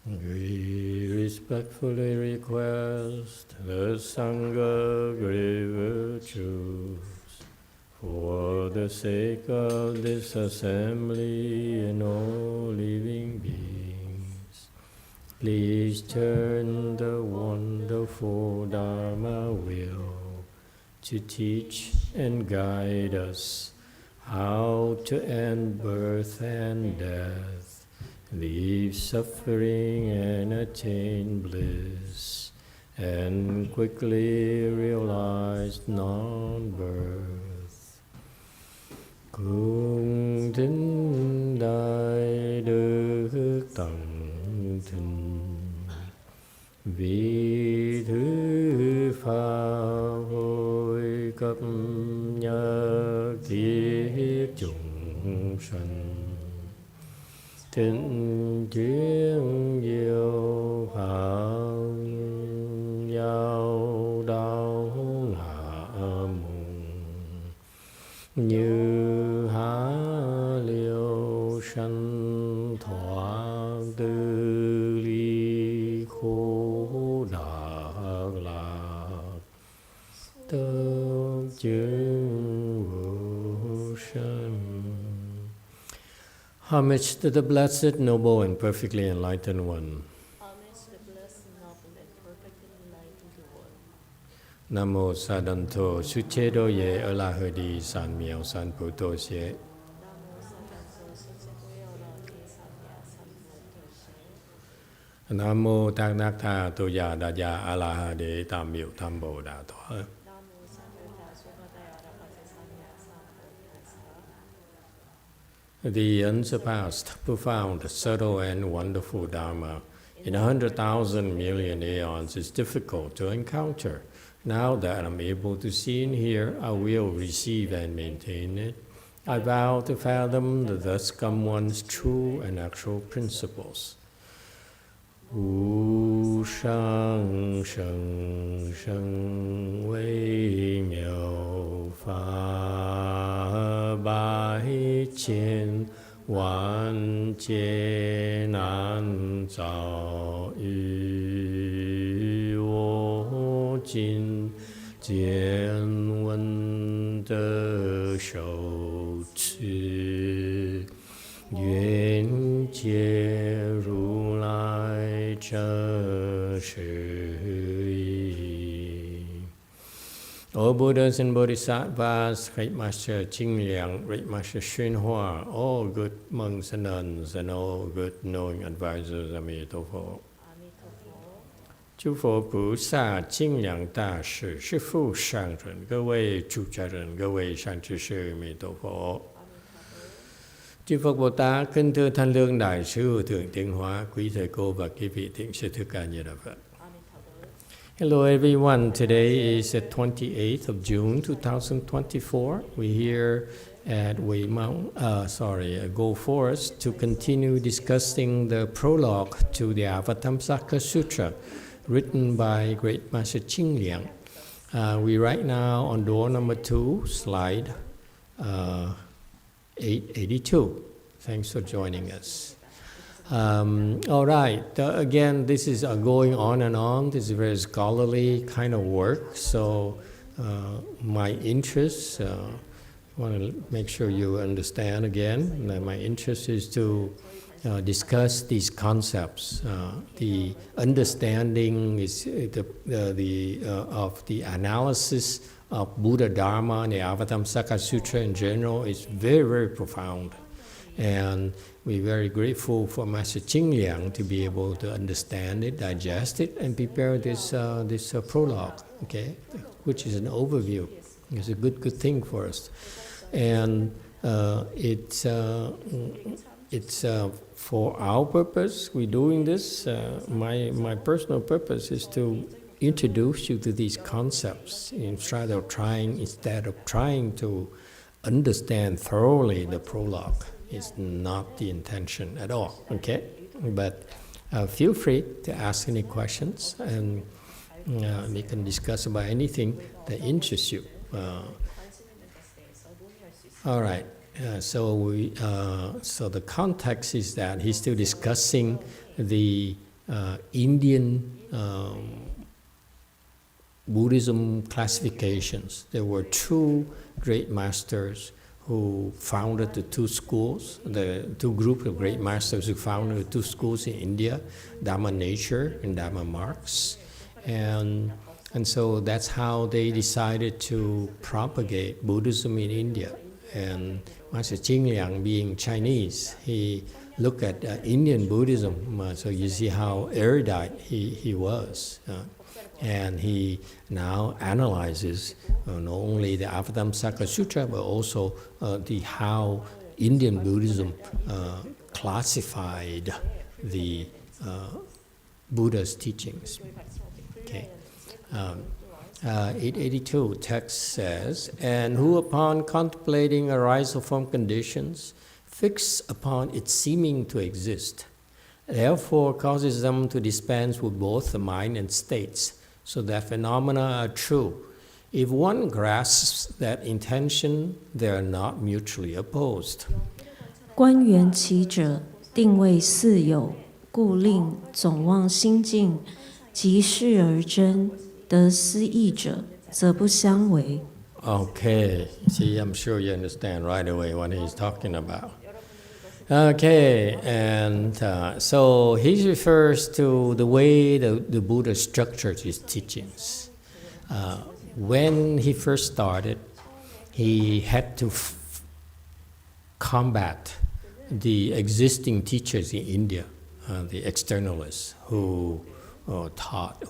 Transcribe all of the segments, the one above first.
We respectfully request the Sangha great virtues for the sake of this assembly and all living beings. Please turn the wonderful Dharma wheel to teach and guide us how to end birth and death, leave suffering and attain bliss, and quickly realize non-birth. Cung thính đại đức tầng thinh, vì thứ pháp hội cấp nhớ thiết chúng sanh, thịnh chuyên diệu pháp giao đạo hạ mùng, như há liêu sanh thoát tư ly khổ đạc lạc, tớ chứng vô sanh. Homage to the Blessed, Noble, and Perfectly Enlightened One. Homage to the Blessed, Noble, and Perfectly Enlightened One. Nam mô Sa Đan Thô Su Chế Đô Ye Ở La Hơ Đi San Miao San Pu Tô Xế. Nam mô Tát Nát Tha Tu Già Đà Già A La Hơ Đế Tam Miệu Tham Bồ Đà Thoa. The unsurpassed, profound, subtle, and wonderful Dharma in 100,000 million aeons is difficult to encounter. Now that I'm able to see and hear, I will receive and maintain it. I vow to fathom the thus come one's true and actual principles. Wu shang sheng sheng wei miao fa bai qian wan jie nan zao yu wo jin jian wen de shou ci yuan jie ru lai zhe shi yi. All Buddhas and Bodhisattvas, Great Master Ching Liang, Great Master YongHua, all good monks and nuns, and all good knowing advisors, Emitofuo. 诸佛菩萨、清凉大士、师父上人、各位出家人、各位善知识，阿弥陀佛。Chư Phật Bồ Tát, kính thưa Thanh Lương Đại Sư Hữu Thượng Tiến Hóa, quý thầy cô và quý vị thiện sư Thích Ca Như Đà Phật. Hello everyone, today is the 28th of June 2024. We're here at Go Forest to continue discussing the prologue to the Avatamsaka Sutra, written by Great Master Ching Liang. We're right now on door number 2, slide 882. Thanks for joining us. All right, again, this is going on and on. This is very scholarly kind of work. So my interest, I want to make sure you understand again, that my interest is to discuss these concepts. The understanding is of the analysis of Buddha Dharma and the Avatamsaka Sutra in general is very, very profound. And we're very grateful for Master Ching Liang to be able to understand it, digest it, and prepare this prologue, okay, which is an overview. It's a good thing for us. And it's for our purpose. We're doing this. My personal purpose is to introduce you to these concepts instead of trying to understand thoroughly the prologue. It's not the intention at all, okay? But feel free to ask any questions, and we can discuss about anything that interests you. All right. So the context is that he's still discussing the Indian Buddhism classifications. There were two great masters who founded the two schools, the two groups of great masters who founded the two schools in India, Dharma Nature and Dharma Marx. And so that's how they decided to propagate Buddhism in India. And Master Ching Liang, being Chinese, he looked at Indian Buddhism, so you see how erudite he was. And he now analyzes not only the Avatamsaka Sutra, but also how Indian Buddhism classified the Buddha's teachings. Okay. 882 text says, and who upon contemplating arisal from conditions, fix upon its seeming to exist, therefore causes them to dispense with both the mind and states, so that phenomena are true. If one grasps that intention, they are not mutually opposed. 观缘其者，定位似有，故令总忘心境，即事而真，得思义者，则不相违。 Okay, see, I'm sure you understand right away what he's talking about. Okay, and so he refers to the way the Buddha structured his teachings. When he first started, he had to combat the existing teachers in India, the externalists who taught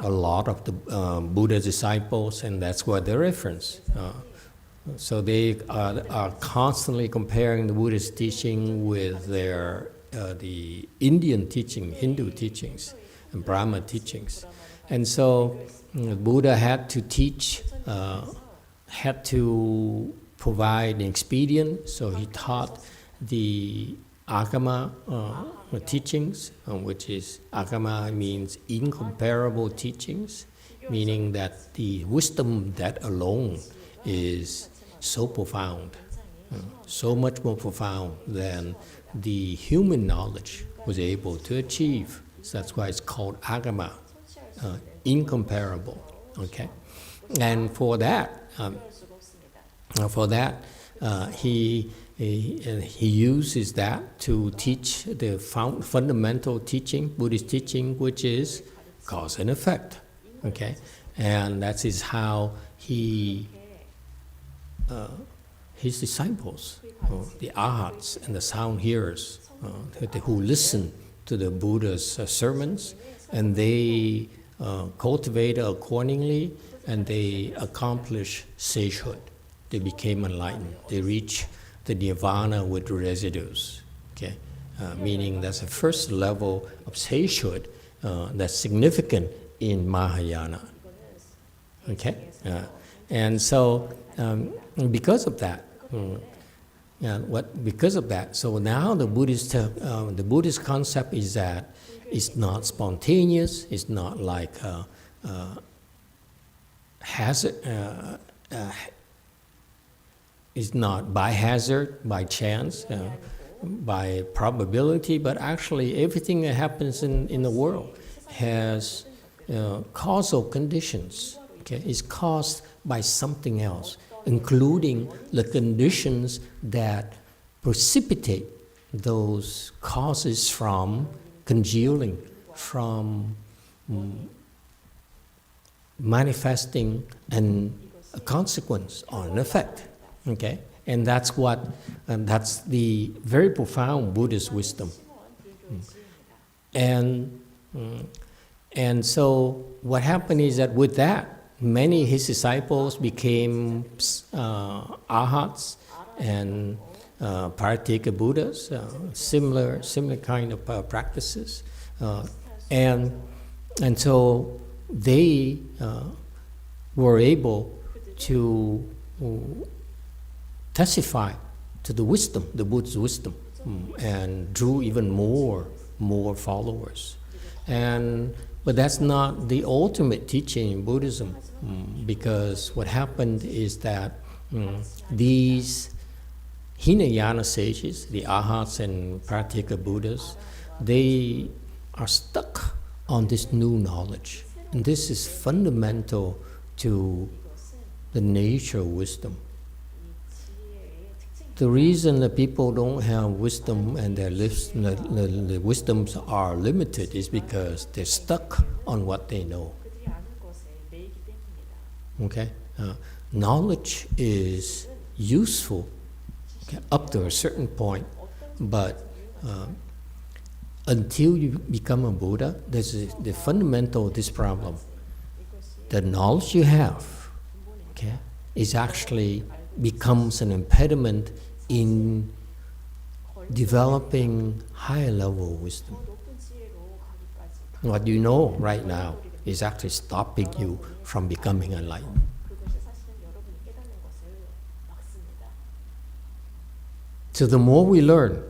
a lot of the Buddha's disciples, and that's what they reference. So they are constantly comparing the Buddhist teaching with the Indian teaching, Hindu teachings, and Brahma teachings. And so Buddha had to teach, had to provide an expedient, so he taught the Agama teachings, which is Agama means incomparable teachings, meaning that the wisdom that alone is so profound, so much more profound than the human knowledge was able to achieve. So that's why it's called Agama, incomparable. Okay, and for that, he uses that to teach the fundamental teaching, Buddhist teaching, which is cause and effect. Okay, and that is how his disciples, the arhats and the sound hearers, who listen to the Buddha's sermons, and they cultivate accordingly, and they accomplish sagehood. They became enlightened. They reach the nirvana with residues. Okay, meaning that's the first level of sagehood that's significant in Mahayana. Okay, and so because of that, so now the Buddhist concept is that it's not spontaneous. It's not like hazard. It's not by hazard, by chance, by probability, but actually everything that happens in the world has causal conditions. Okay, it's caused by something else, including the conditions that precipitate those causes from congealing, from manifesting a consequence or an effect. Okay, and that's the very profound Buddhist wisdom. And so what happened is that with that, many of his disciples became arhats and Parateka Buddhas, similar kind of practices, and so they were able to testify to the wisdom, the Buddha's wisdom, and drew even more followers. But that's not the ultimate teaching in Buddhism, because what happened is that Hinayana sages, the Arhats and Pratyeka Buddhas, they are stuck on this new knowledge. And this is fundamental to the nature of wisdom. The reason that people don't have wisdom and the wisdoms are limited is because they're stuck on what they know. Okay? Knowledge is useful, okay, up to a certain point, but until you become a Buddha, there's the fundamental of this problem. The knowledge you have, okay, is actually becomes an impediment in developing higher level wisdom. What you know right now is actually stopping you from becoming enlightened. So the more we learn,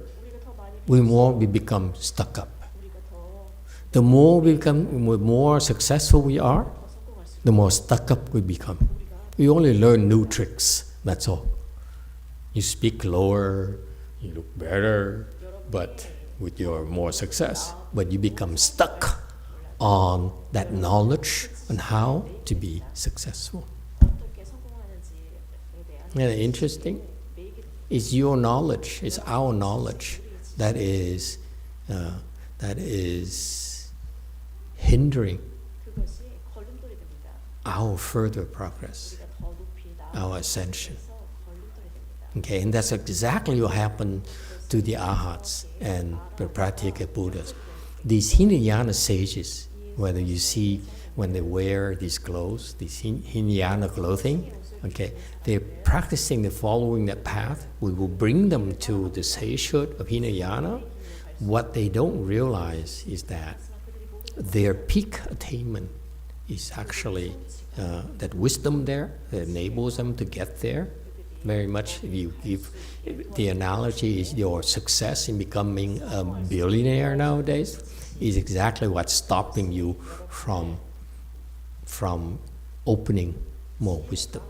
the more we become stuck up. The more successful we are, the more stuck up we become. We only learn new tricks, that's all. You speak lower, you look better, but with your more success. But you become stuck on that knowledge on how to be successful. Isn't that interesting? It's your knowledge, it's our knowledge that is hindering our further progress, our ascension. Okay, and that's exactly what happened to the Arhats and the Pratyeka Buddhas. These Hinayana sages, whether you see when they wear these clothes, these Hinayana clothing, okay, they're practicing the following that path. We will bring them to the sagehood of Hinayana. What they don't realize is that their peak attainment is actually that wisdom there that enables them to get there. Very much, if the analogy is your success in becoming a billionaire nowadays is exactly what's stopping you from opening more wisdom.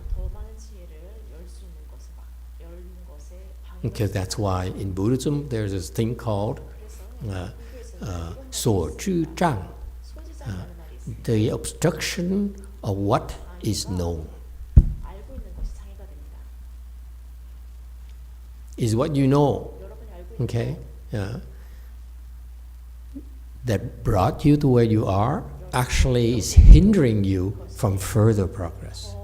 Because that's why in Buddhism there's this thing called 所知障, the obstruction of what is known. Is what you know, okay, that brought you to where you are, actually is hindering you from further progress.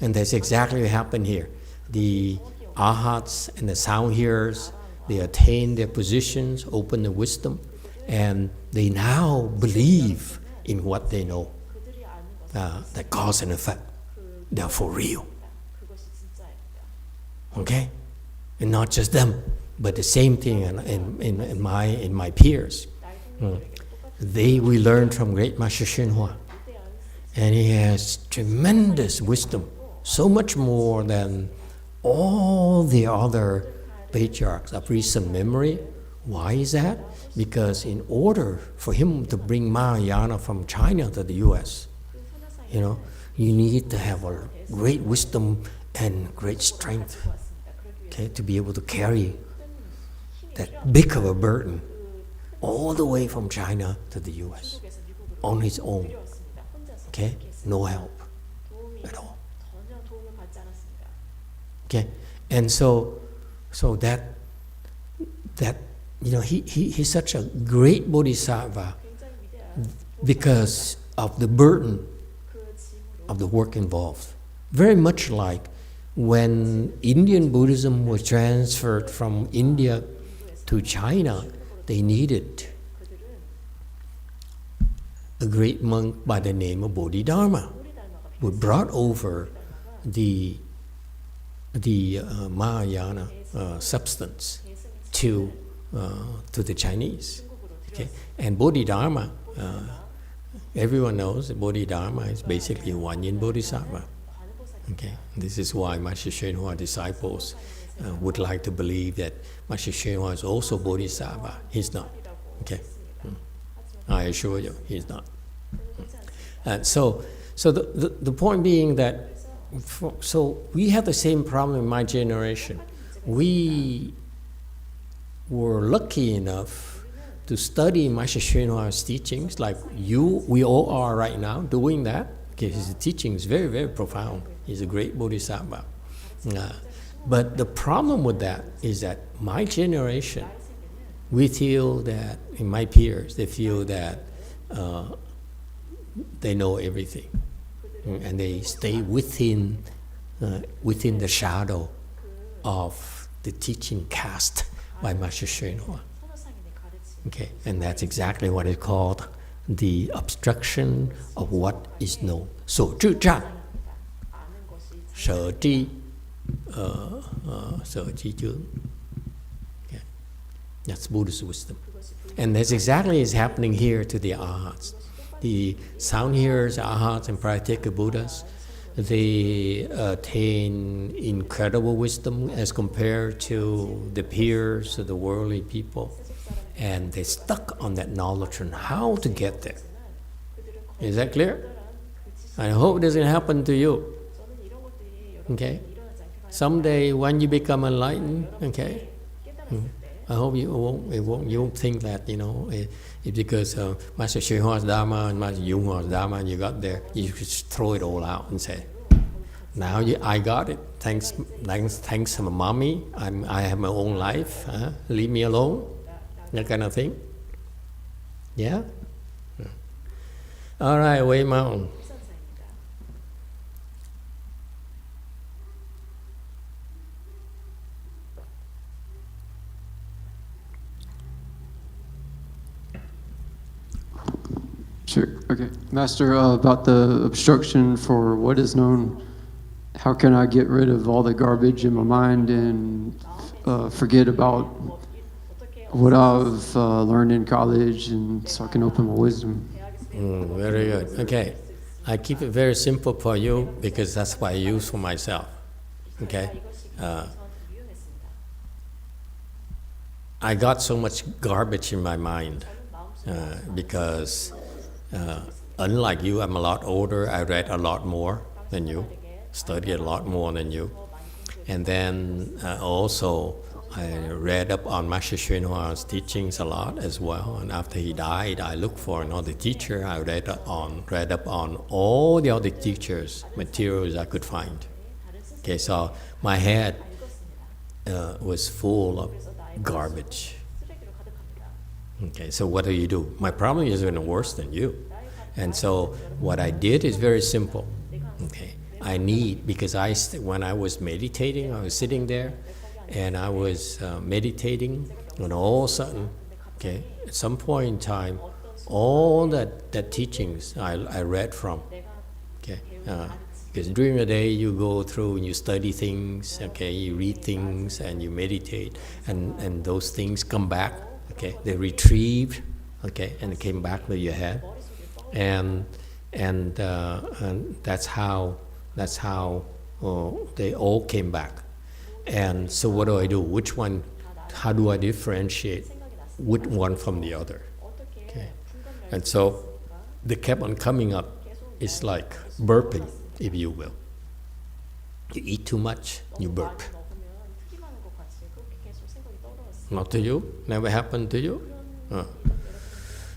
And that's exactly what happened here. The Arhats and the sound hearers, they attain their positions, open the wisdom, and they now believe in what they know, that cause and effect, they're for real. Okay, and not just them, but the same thing in my peers. We learned from great Master YongHua, and he has tremendous wisdom, so much more than all the other patriarchs of recent memory. Why is that? Because in order for him to bring Mahayana from China to the U.S., you need to have a great wisdom and great strength, okay, to be able to carry that big of a burden all the way from China to the U.S. on his own, okay, no help at all. Okay, and so that he's such a great bodhisattva because of the burden of the work involved. Very much like when Indian Buddhism was transferred from India to China, they needed a great monk by the name of Bodhidharma, who brought over the Mahayana substance to the Chinese. Okay? And Bodhidharma, everyone knows that Bodhidharma is basically a one-yin bodhisattva. Okay? This is why Master YongHua disciples would like to believe that Master YongHua is also bodhisattva. He's not. Okay? I assure you, he's not. And so the point being that So we have the same problem in my generation. We were lucky enough to study Master Hsuan Hua's teachings, like we all are right now doing that. Okay, his teaching is very, very profound. He's a great bodhisattva. But the problem with that is that my generation, we feel that, in my peers, they feel that they know everything, and they stay within the shadow of the teaching cast by Master Hsuan Hua. Okay, and that's exactly what is called the obstruction of what is known. So, 智障, 舍知, 舍知经. Okay. That's Buddhist wisdom. And that's exactly what is happening here to the arhats. The sound hearers, arhats, and pratyeka Buddhas, they attain incredible wisdom as compared to the peers of the worldly people. And they're stuck on that knowledge on how to get there. Is that clear? I hope it doesn't happen to you. Okay? Someday when you become enlightened, okay? I hope you won't think that, it's because Master Hsuan Hua's Dharma and Master YongHua's Dharma, and you got there, you just throw it all out and say, now I got it. Thanks to my mommy. I have my own life. Leave me alone. That kind of thing. Yeah? All right, Wei Mao. Sure. Okay. Master, about the obstruction for what is known, how can I get rid of all the garbage in my mind and forget about what I've learned in college, and so I can open my wisdom? Very good. Okay. I keep it very simple for you because that's what I use for myself. Okay? I got so much garbage in my mind because unlike you, I'm a lot older. I read a lot more than you, studied a lot more than you. And then also I read up on Master Hsuan Hua's teachings a lot as well. And after he died, I looked for another teacher. I read up on all the other teachers' materials I could find. Okay, so my head was full of garbage. Okay, so what do? My problem is even worse than you. And so what I did is very simple. Okay, because when I was meditating, I was sitting there, and I was meditating, and all of a sudden, okay, at some point in time, all that teachings I read from, okay, because during the day you go through and you study things, okay, you read things and you meditate, and those things come back, okay, they retrieved, okay, and it came back to your head, and that's how they all came back. And so what do? Which one? How do I differentiate which one from the other? Okay. And so they kept on coming up. It's like burping, if you will. You eat too much, you burp. Not to you? Never happened to you?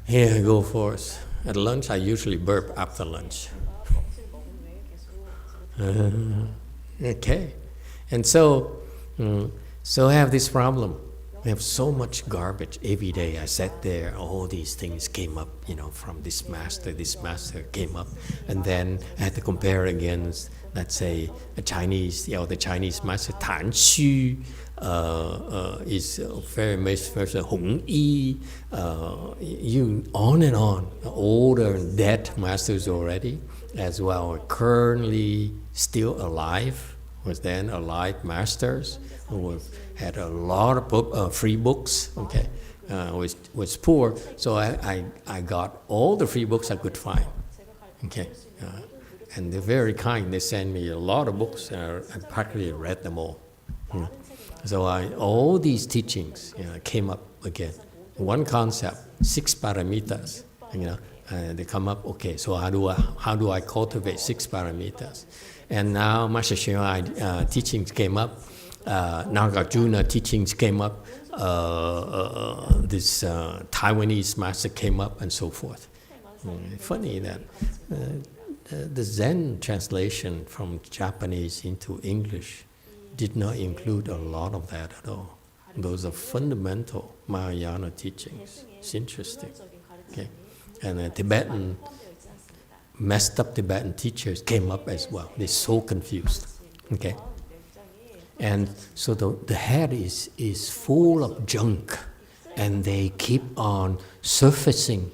Here, go for it. At lunch, I usually burp after lunch. Okay. And so I have this problem. I have so much garbage every day. I sat there, all these things came up, from this master came up. And then I had to compare against, let's say, the Chinese master, Tan Xu, is very much person, Hong Yi, you on and on. Older and dead masters already, as well, currently still alive. Was then alive masters who had a lot of free books. Okay, was poor, so I got all the free books I could find. Okay, and they're very kind. They sent me a lot of books, and I practically read them all. So all these teachings came up again. One concept, 6 paramitas. They come up. Okay, so how do I cultivate 6 paramitas? And now Master Hsuan teachings came up, Nagarjuna teachings came up, this Taiwanese master came up, and so forth. Funny that the Zen translation from Japanese into English did not include a lot of that at all. Those are fundamental Mahayana teachings. It's interesting. Okay. And Tibetan, messed up Tibetan teachers came up as well. They're so confused. Okay. And so the head is full of junk, and they keep on surfacing.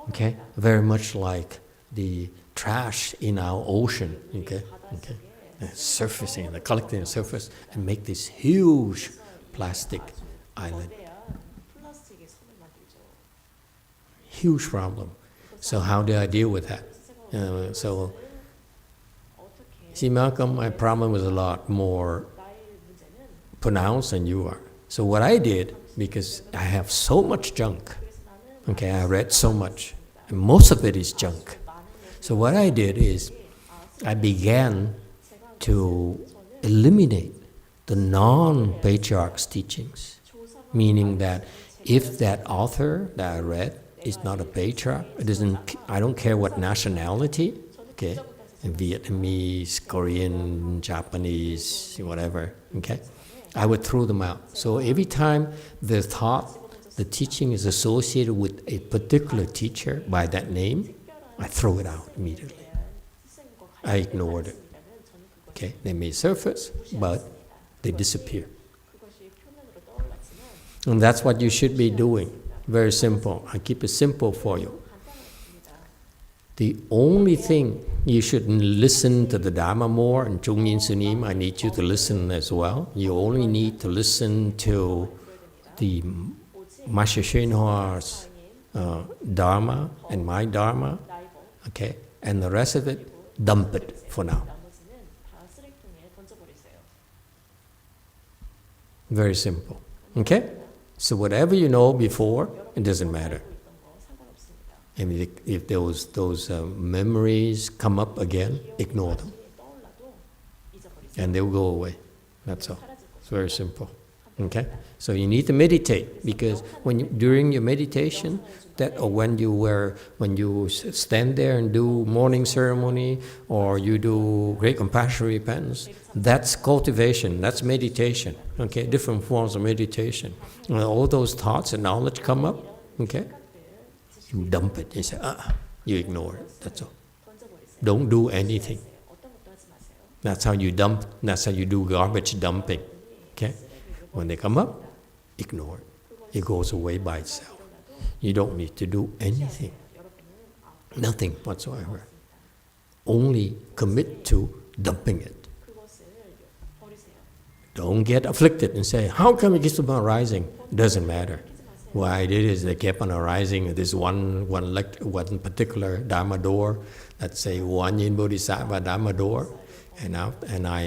Okay, very much like the trash in our ocean. Okay, surfacing, they're collecting the surface and make this huge plastic island. Huge problem. So how do I deal with that? See, Malcolm, my problem was a lot more pronounced than you are. So what I did, because I have so much junk, okay, I read so much, and most of it is junk. So what I did is I began to eliminate the non-patriarch's teachings, meaning that if that author that I read is not a patriarch, I don't care what nationality, okay, Vietnamese, Korean, Japanese, whatever, okay, I would throw them out. So every time the teaching is associated with a particular teacher by that name, I throw it out immediately. I ignored it. Okay, they may surface, but they disappear. And that's what you should be doing. Very simple. I keep it simple for you. The only thing you should listen to the Dharma more, and Chungyin Sunim, I need you to listen as well. You only need to listen to the Master YongHua's Dharma and my Dharma, okay? And the rest of it, dump it for now. Very simple, okay? So whatever you know before, it doesn't matter. And if those memories come up again, ignore them. And they'll go away. That's all. It's very simple. Okay? So you need to meditate, because during your meditation, when you stand there and do morning ceremony, or you do great compassion repentance, that's cultivation, that's meditation. Okay? Different forms of meditation. When all those thoughts and knowledge come up, okay? You dump it. You say, you ignore it. That's all. Don't do anything. That's how you dump. That's how you do garbage dumping. Okay? When they come up, ignore it. It goes away by itself. You don't need to do anything. Nothing whatsoever. Only commit to dumping it. Don't get afflicted and say, how come it keeps on arising? It doesn't matter. What I did is they kept on arising at this one particular Dharma door, let's say One Yin Bodhisattva Dharma door, and I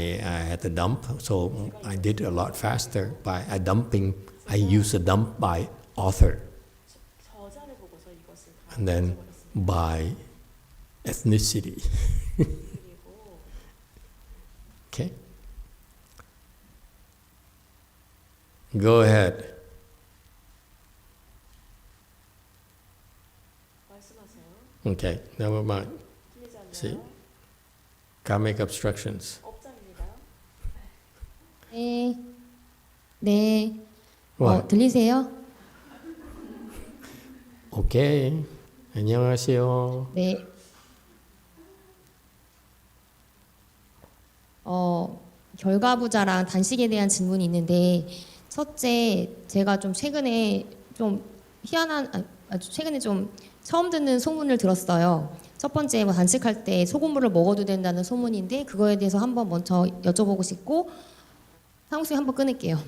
had to dump, so I did it a lot faster by dumping. I used a dump by author, and then by ethnicity. Okay? Go ahead. Okay, never mind. See? Karmic obstructions. 네. What? 들리세요? Okay. 안녕하세요. 네. 결과부자랑 단식에 대한 질문이 있는데, 첫째, 제가 좀 최근에 좀 최근에 좀 처음 듣는 소문을 들었어요. 첫 번째, 단식할 때 소금물을 먹어도 된다는 소문인데, 그거에 대해서 한번 먼저 여쭤보고 싶고, 상수 한번 끊을게요.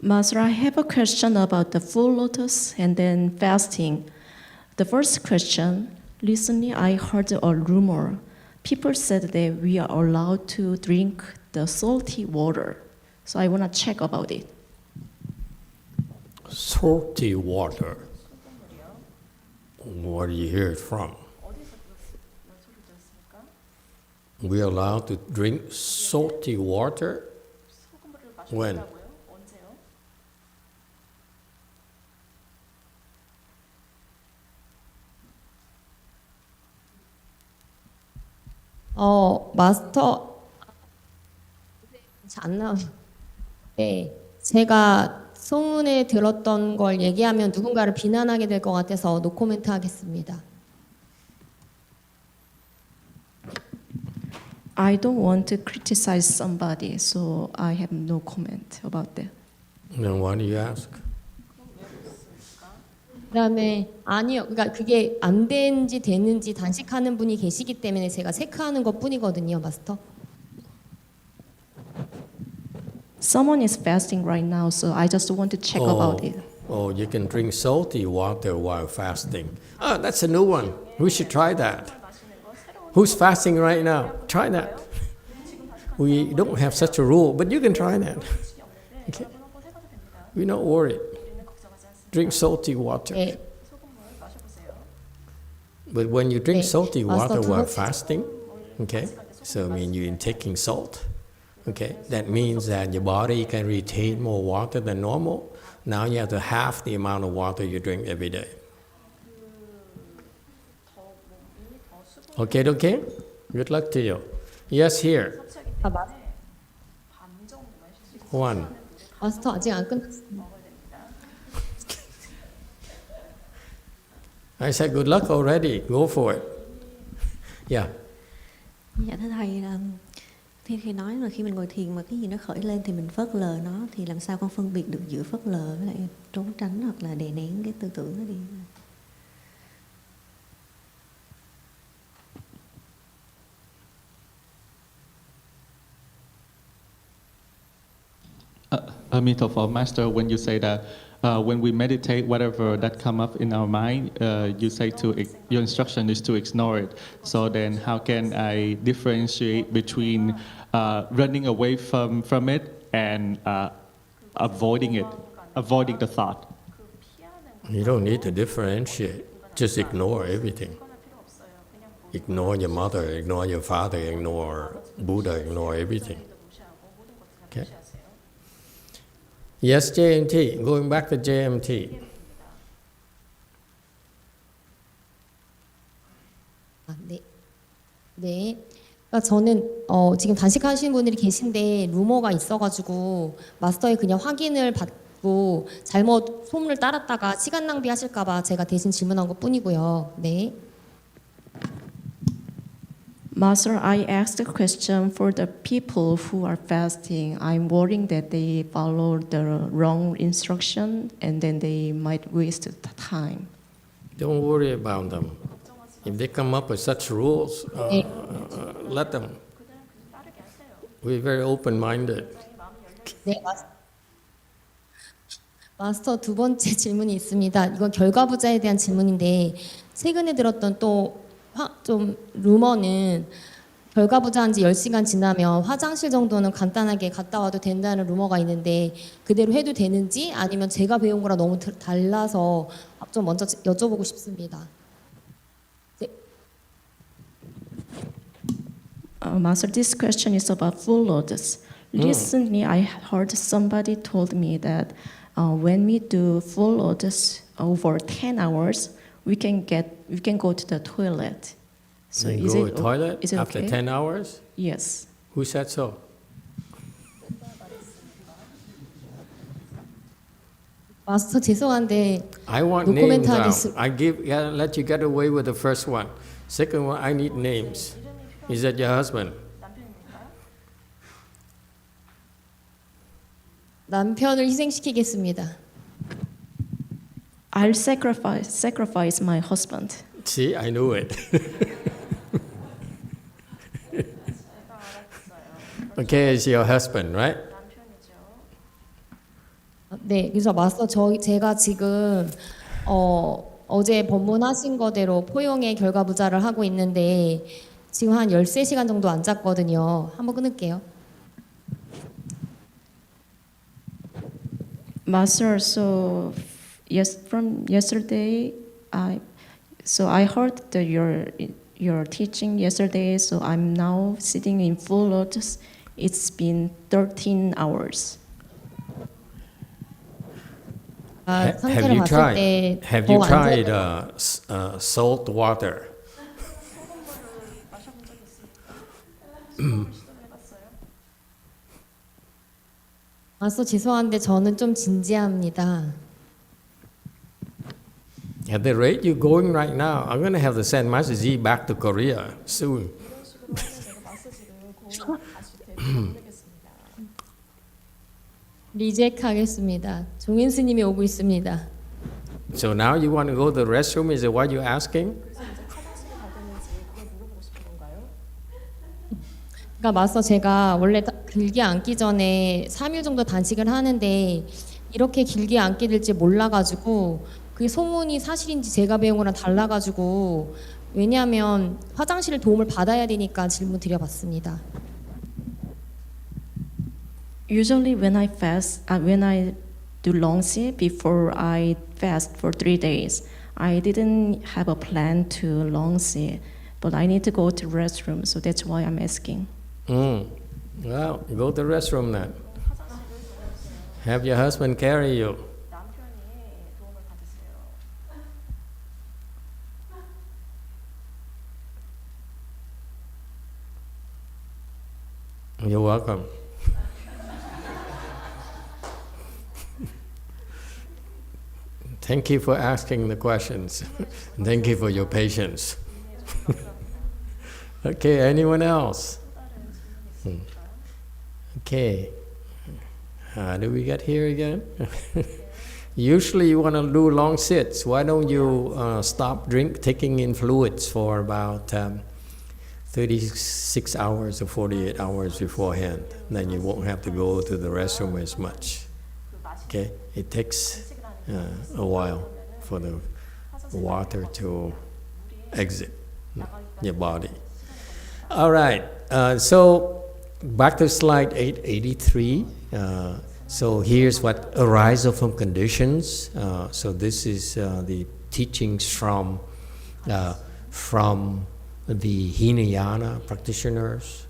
Master, I have a question about the full lotus and then fasting. The first question, recently I heard a rumor. People said that we are allowed to drink the salty water. So I want to check about it. Salty water. Where do you hear it from? we are allowed to drink salty water? 소금물을 When? 마셔본다고요? 언제요? 마스터 안 나와요. 네, 제가 소문에 들었던 걸 얘기하면 누군가를 비난하게 될 것 같아서 노코멘트 하겠습니다. I don't want to criticize somebody, so I have no comment about that. Then why do you ask? 그다음에 아니요, 그러니까 그게 안 되는지 되는지 단식하는 분이 계시기 때문에 제가 체크하는 것뿐이거든요, 마스터. Someone is fasting right now, so I just want to check about it. Oh, you can drink salty water while fasting. Ah, that's a new one. We should try that. Who's fasting right now? Try that. We don't have such a rule, but you can try that. Okay. We're not worried. Drink salty water. 네, 소금물 마셔보세요. But when you drink 네, salty water 마스터 두 while 번째. fasting, okay, so I mean you're taking salt, okay, that means that your body can retain more water than normal. Now you have to half the amount of water you drink every day. Okay, okay? Good luck to you. Yes, here. 아, 반 정도 마실 수 있어요. One. 마스터 아직 안 끝났어요. I said good luck already. Go for it. Yeah. Dạ thưa thầy, khi nói là khi mình ngồi thiền mà cái gì nó khởi lên thì mình phớt lờ nó, thì làm sao con phân biệt được giữa phớt lờ với lại trốn tránh hoặc là đè nén cái tư tưởng nó đi? Emitofuo, Master, when you say that when we meditate, whatever that come up in our mind, you say your instruction is to ignore it. So then, how can I differentiate between running away from it and avoiding it, avoiding the thought? You don't need to differentiate. Just ignore everything. Ignore your mother, ignore your father, ignore Buddha, ignore everything. Okay? Yes, JMT. Going back to JMT. 아, 네. 네. 그러니까 저는 지금 단식하시는 분들이 계신데 루머가 있어가지고 마스터의 그냥 확인을 받고 잘못 소문을 따랐다가 시간 낭비하실까봐 제가 대신 질문한 것뿐이고요. 네. Master, I asked a question for the people who are fasting. I'm worrying that they follow the wrong instruction and then they might waste the time. Don't worry about them. If they come up with such rules, let them. We're very open-minded. 네, 마스터 두 번째 질문이 있습니다. 이건 결과부자에 대한 질문인데 최근에 들었던 또 좀 루머는 결과부자 한 지 10시간 지나면 화장실 정도는 간단하게 갔다 와도 된다는 루머가 있는데 그대로 해도 되는지 아니면 제가 배운 거랑 너무 달라서 좀 먼저 여쭤보고 싶습니다. 네. Master, this question is about full lotus. Recently, I heard somebody told me that when we do full lotus over 10 hours, we can go to the toilet. So You is go it to the toilet is it after okay? 10 hours? Yes. Who said so? 마스터 죄송한데 I want 노코멘트 names out. 하겠습니다. Let you get away with the first one. Second one, I need names. Is that your husband? 남편을 희생시키겠습니다. I'll sacrifice my husband. See, I knew it. Okay, it's your husband, right? 네, 그래서 마스터 제가 지금 어제 법문하신 거대로 포용의 결과부자를 하고 있는데 지금 한 13시간 정도 안 잤거든요. 한번 끊을게요. Master, so yes, from yesterday, I heard that your teaching yesterday, so I'm now sitting in full lotus. It's been 13 hours. Have 상태를 you 봤을 tried? 때 Have you 더 안 tried 좋아. salt water? 마스터 죄송한데 저는 좀 진지합니다. At the rate you're going right now, I'm going to have to send Master Ji back to Korea soon. 리젝하겠습니다. 종인 스님이 오고 있습니다. So now you want to go to the restroom? Is it what you're asking? 그러니까 마스터 제가 원래 길게 앉기 전에 3일 정도 단식을 하는데 이렇게 길게 앉게 될지 몰라가지고 그게 소문이 사실인지 제가 배운 거랑 달라가지고 왜냐하면 화장실 도움을 받아야 되니까 질문 드려봤습니다. Usually when I fast, when I do long sit before I fast for 3 days, I didn't have a plan to long sit, but I need to go to restroom, so that's why I'm asking. Well, go to the restroom then. Have your husband carry you. You're welcome. Thank you for asking the questions. Thank you for your patience. Okay, anyone else? Okay. How do we get here again? Usually you want to do long sits. Why don't you stop taking in fluids for about 36 hours or 48 hours beforehand. Then you won't have to go to the restroom as much. Okay? It takes a while for the water to exit your body. All right. So back to slide 883. So here's what arises from conditions. So this is the teachings from the Hinayana practitioners,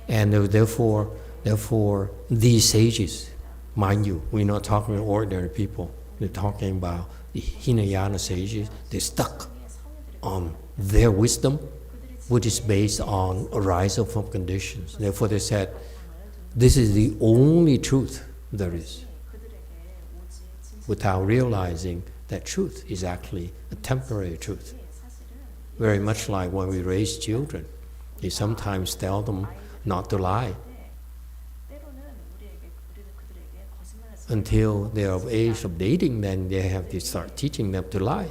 and therefore these sages, mind you, we're not talking ordinary people. We're talking about the Hinayana sages. They're stuck on their wisdom, which is based on arisal from conditions. Therefore they said, this is the only truth there is, without realizing that truth is actually a temporary truth. Very much like when we raise children, we sometimes tell them not to lie until they are of age of dating. Then they have to start teaching them to lie.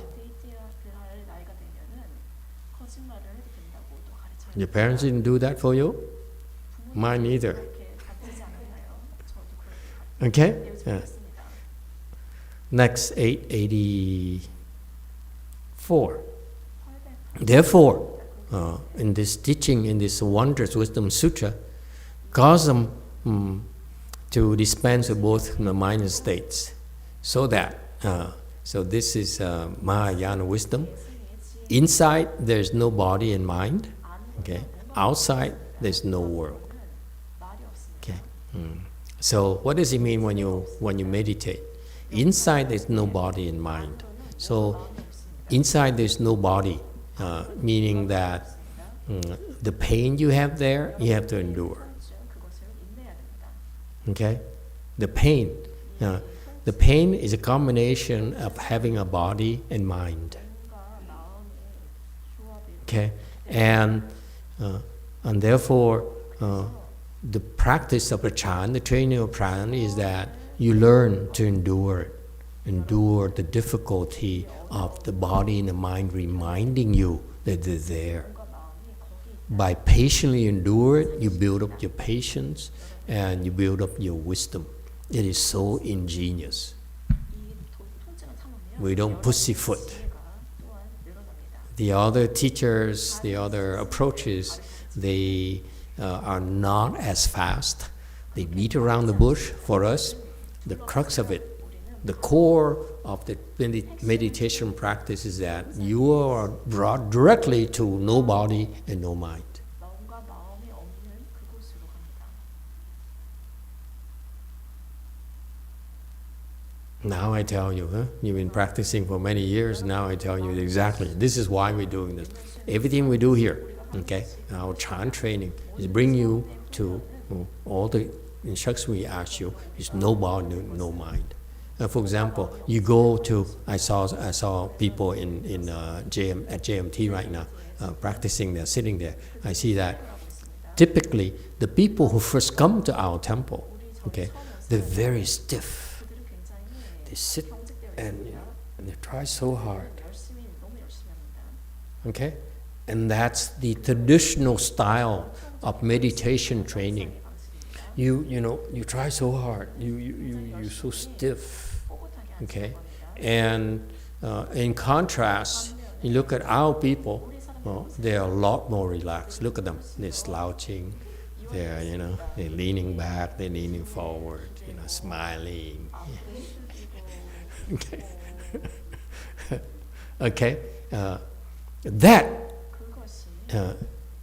Your parents didn't do that for you? Mine either. Okay? Yeah. Next, 884. Therefore, in this teaching, in this wondrous wisdom sutra, cause them to dispense with both the mind and states, so that, so this is Mahayana wisdom. Inside, there's no body and mind. Okay. Outside, there's no world. Okay. So, what does it mean when you meditate? Inside, there's no body and mind. So, inside, there's no body. Meaning that the pain you have there, you have to endure. Okay? The pain is a combination of having a body and mind. Okay? And therefore, the practice of prajna, the training of prajna, is that you learn to endure the difficulty of the body and the mind reminding you that they're there. By patiently endure it, you build up your patience and you build up your wisdom. It is so ingenious. We don't pussyfoot. The other teachers, the other approaches, they are not as fast. They beat around the bush. For us, the crux of it the core of the meditation practice is that you are brought directly to no body and no mind. 마음과 마음이 없는 그곳으로 갑니다. Now I tell you, you've been practicing for many years, now I tell you exactly, this is why we're doing this. Everything we do here, okay, our Chan training is bring you to all the instructions we ask you, is no body, no mind. For example, you go to, I saw people at JMT right now, practicing there, sitting there. I see that typically the people who first come to our temple, okay, they're very stiff. They sit and they try so hard. Okay? And that's the traditional style of meditation training. You try so hard. You're so stiff. Okay? And in contrast, you look at our people, they're a lot more relaxed. Look at them. They're slouching. They're leaning back. They're leaning forward. Smiling. Okay. Okay. That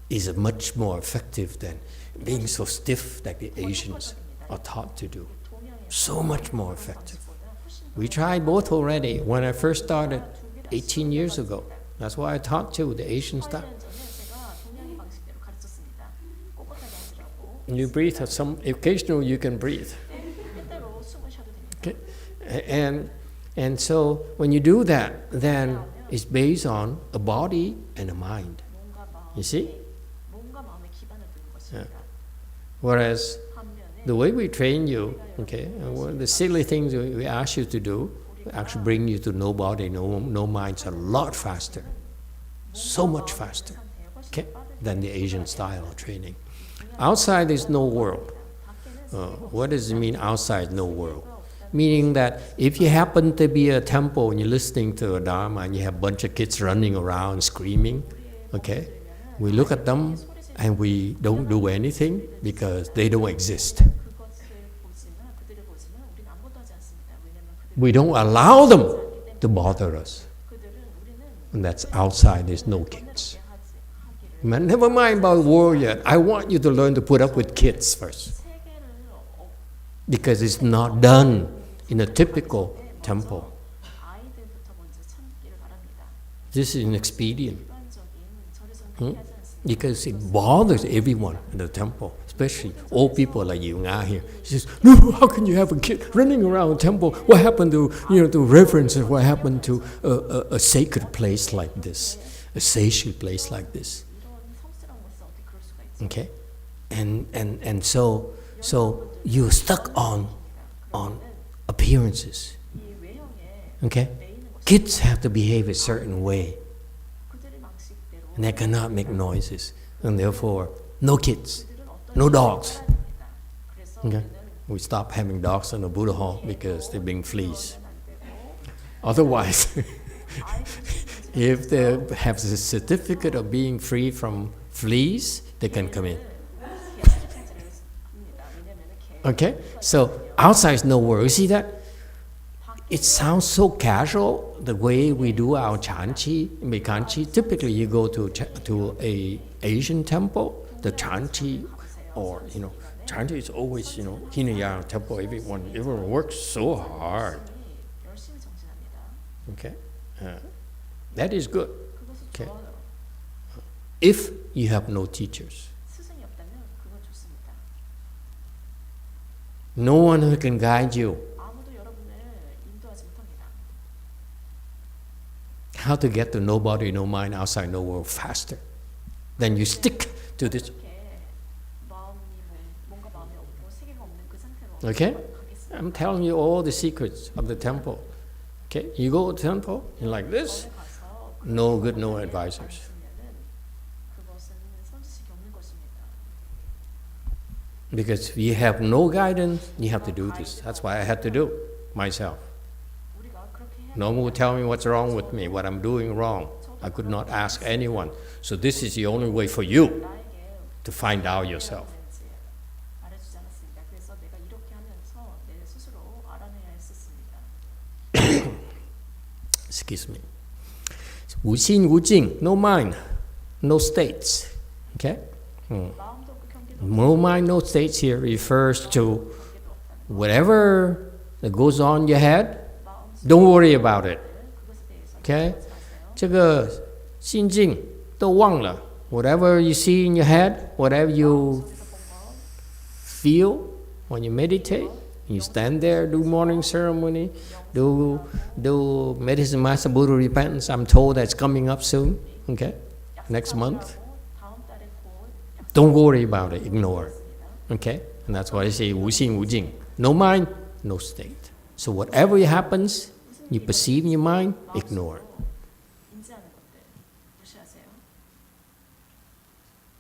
is much more effective than being so stiff like the Asians are taught to do. So much more effective. We tried both already when I first started 18 years ago. That's why I taught too, the Asian style. You breathe, occasionally you can breathe. Okay. And so when you do that, then it's based on a body and a mind. You see? Yeah. Whereas the way we train you, okay, the silly things we ask you to do actually bring you to no body, no mind a lot faster. So much faster, okay, than the Asian style of training. Outside is no world. What does it mean outside no world? Meaning that if you happen to be a temple and you're listening to a Dharma and you have a bunch of kids running around screaming, okay, we look at them and we don't do anything because they don't exist. We don't allow them to bother us. And that's outside, there's no kids. Man, never mind about the world yet. I want you to learn to put up with kids first. Because it's not done in a typical temple. This is an expedient. Because it bothers everyone in the temple, especially old people like YongHua here. She says, no, how can you have a kid running around the temple? What happened to, the reverence of what happened to a sacred place like this, a sacred place like this? Okay? And so you're stuck on appearances. Okay? Kids have to behave a certain way. And they cannot make noises. And therefore, no kids, no dogs. Okay? We stop having dogs in the Buddha hall because they bring fleas. Otherwise, if they have the certificate of being free from fleas, they can come in. Okay? So outside is no world. You see that? It sounds so casual, the way we do our chanchi, mekanchi. Typically you go to a Asian temple, the chanchi, or chanchi is always, Hinayana temple, everyone works so hard. Okay? That is good. Okay? If you have no teachers. No one who can guide you. How to get to no body, no mind, outside no world faster. Then you stick to this. Okay? I'm telling you all the secrets of the temple. Okay? You go to the temple, you're like this, no good, no advisors. Because if you have no guidance, you have to do this. That's why I had to do myself. No one would tell me what's wrong with me, what I'm doing wrong. I could not ask anyone. So this is the only way for you to find out yourself. Excuse me. 无心无境, no mind, no states. Okay? No mind, no states here refers to whatever that goes on in your head, don't worry about it. Okay? 这个心境都忘了. Whatever you see in your head, whatever you feel when you meditate, you stand there, do morning ceremony, do medicine master Buddha repentance. I'm told that's coming up soon, okay? Next month. Don't worry about it, ignore it, okay? And that's why I say 无心无境. No mind, no state. So whatever happens, you perceive in your mind, ignore it.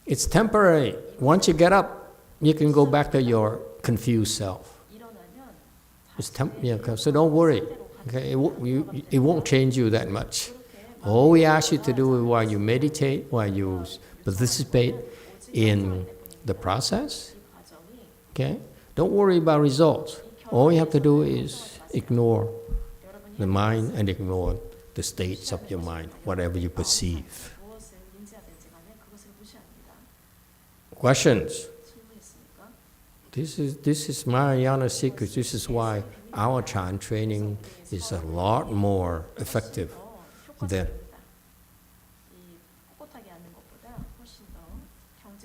It's temporary. Once you get up, you can go back to your confused self. It's so don't worry. Okay? It won't change you that much. All we ask you to do is while you meditate, while you participate in the process, okay? Don't worry about results. All you have to do is ignore the mind and ignore the states of your mind, whatever you perceive. Questions? This is Mahayana secret. This is why our Chan training is a lot more effective than.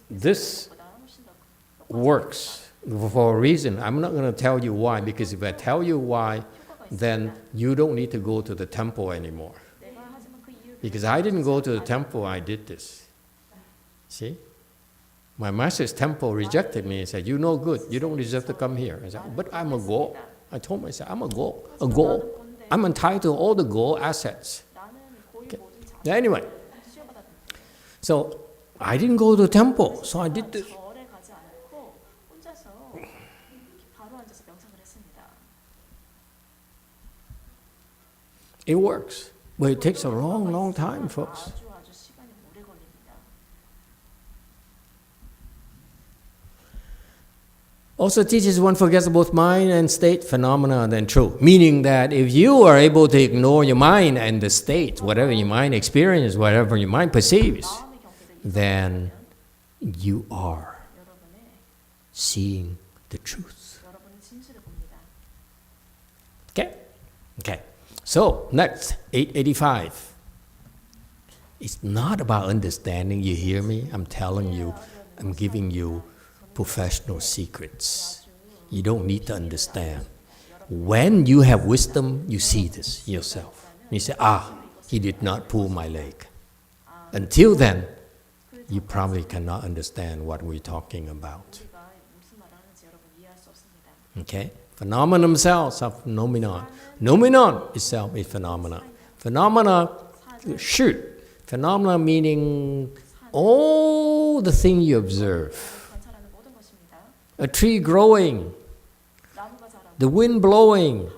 This works for a reason. I'm not going to tell you why, because if I tell you why, then you don't need to go to the temple anymore. Because I didn't go to the temple, I did this. See? My master's temple rejected me and said, "You're no good. You don't deserve to come here." I said, "But I'm a goal." I told myself, "I'm a goal. A goal. I'm entitled to all the goal assets." Okay. Anyway, so I didn't go to the temple, so I did this. It works, but it takes a long, long time, folks. Also teaches one forgets both mind and state phenomena than true. Meaning that if you are able to ignore your mind and the state, whatever your mind experiences, whatever your mind perceives, then you are seeing the truth. Okay? Okay. So, next, 885. It's not about understanding, you hear me? I'm telling you, I'm giving you professional secrets. You don't need to understand. When you have wisdom, you see this yourself. You say, he did not pull my leg. Until then, you probably cannot understand what we're talking about. Okay? Phenomena themselves are phenomenon. Noumenon itself is phenomena. Phenomena, Phenomena meaning all the things you observe. A tree growing, the wind blowing,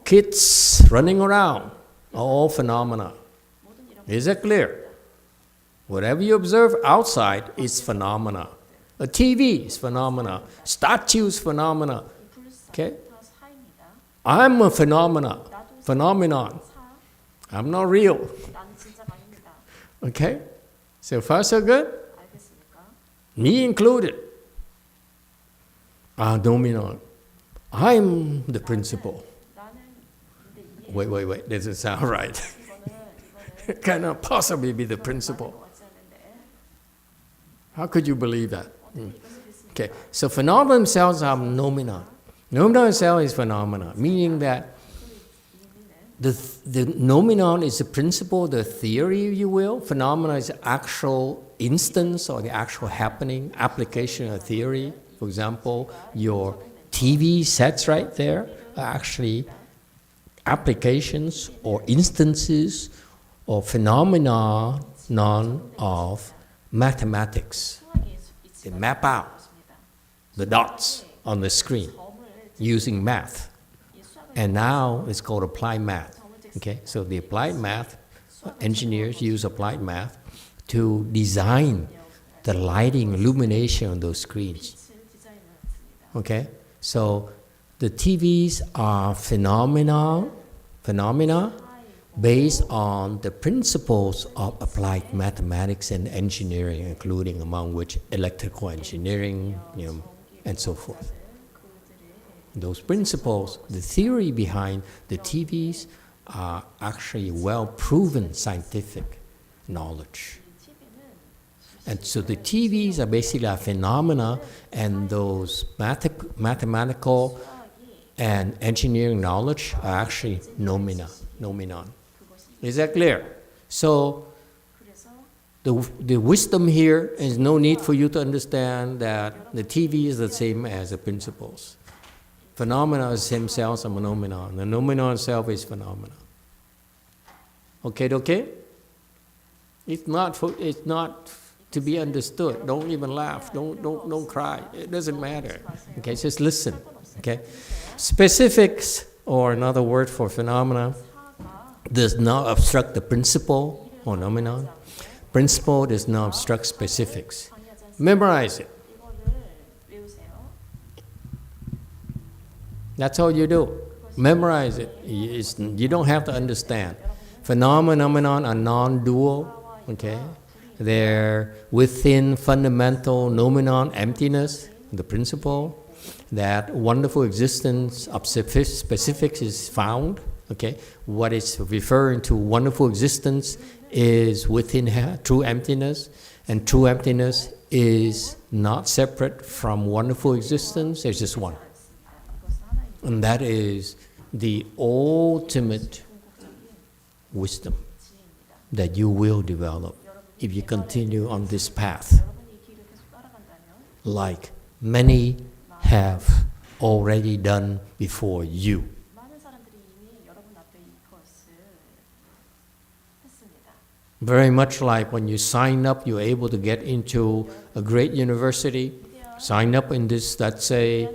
kids running around, all phenomena. Is that clear? Whatever you observe outside is phenomena. A TV is phenomena. Statues, phenomena. Okay? I'm a phenomenon. I'm not real. Okay? So far so good? Me included. Dominant. I'm the principal. Wait. Doesn't sound right. Cannot possibly be the principal. How could you believe that? Okay, so phenomena themselves are noumena. Noumena itself is phenomena, meaning that the noumenon is the principle, the theory, if you will. Phenomena is the actual instance or the actual happening, application of theory. For example, your TV sets right there are actually applications or instances or phenomena of mathematics. They map out the dots on the screen using math. And now it's called applied math. Okay, so the applied math, engineers use applied math to design the lighting, illumination on those screens. Okay, so the TVs are phenomena based on the principles of applied mathematics and engineering, including among which electrical engineering, and so forth. Those principles, the theory behind the TVs are actually well-proven scientific knowledge. And so the TVs are basically a phenomena, and those mathematical and engineering knowledge are actually nomenon. Is that clear? So the wisdom here is no need for you to understand that the TV is the same as the principles. Phenomena is themselves a phenomenon. The nomenon itself is phenomena. Okay? It's not to be understood. Don't even laugh. Don't cry. It doesn't matter. Okay, just listen. Okay? Specifics, or another word for phenomena, does not obstruct the principle or nomenon. Principle does not obstruct specifics. Memorize it. That's all you do. Memorize it. You don't have to understand. Phenomenon are non-dual. Okay? They're within fundamental nomenon emptiness, the principle. That wonderful existence of specifics is found. Okay, what is referring to wonderful existence is within true emptiness, and true emptiness is not separate from wonderful existence. There's just one, and that is the ultimate wisdom that you will develop if you continue on this path, like many have already done before you. Very much like when you sign up, you're able to get into a great university, sign up in this, let's say,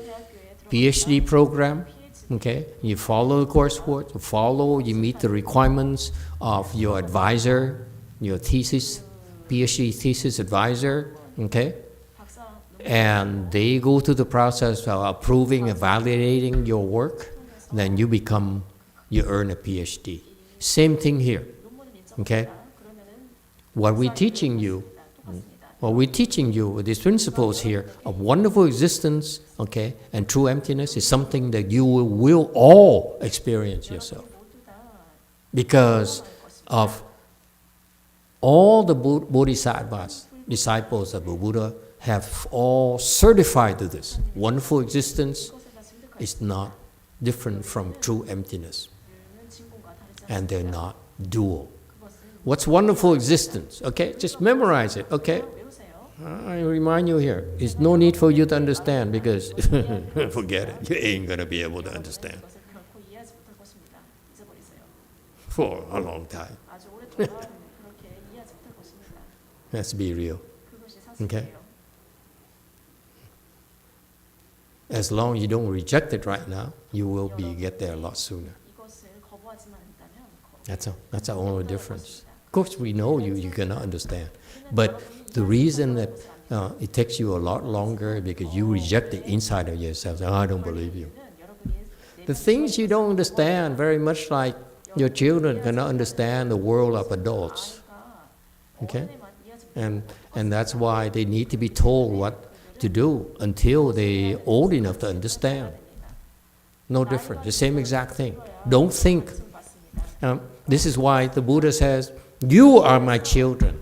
PhD program, okay? You follow the coursework, you meet the requirements of your advisor, your thesis, PhD thesis advisor, okay? And they go through the process of approving and validating your work, then you earn a PhD. Same thing here, okay? What we're teaching you with these principles here of wonderful existence, okay, and true emptiness is something that you will all experience yourself. Because of all the bodhisattvas, disciples of the Buddha, have all certified to this. Wonderful existence is not different from true emptiness. And they're not dual. What's wonderful existence? Okay, just memorize it, okay? I remind you here, it's no need for you to understand because forget it, you ain't going to be able to understand for a long time. Let's be real, okay? As long as you don't reject it right now, you will get there a lot sooner. That's our only difference. Of course, we know you cannot understand. But the reason that it takes you a lot longer is because you reject the inside of yourself. I don't believe you. The things you don't understand, very much like your children cannot understand the world of adults. Okay? And that's why they need to be told what to do until they're old enough to understand. No different, the same exact thing. Don't think. This is why the Buddha says, you are my children.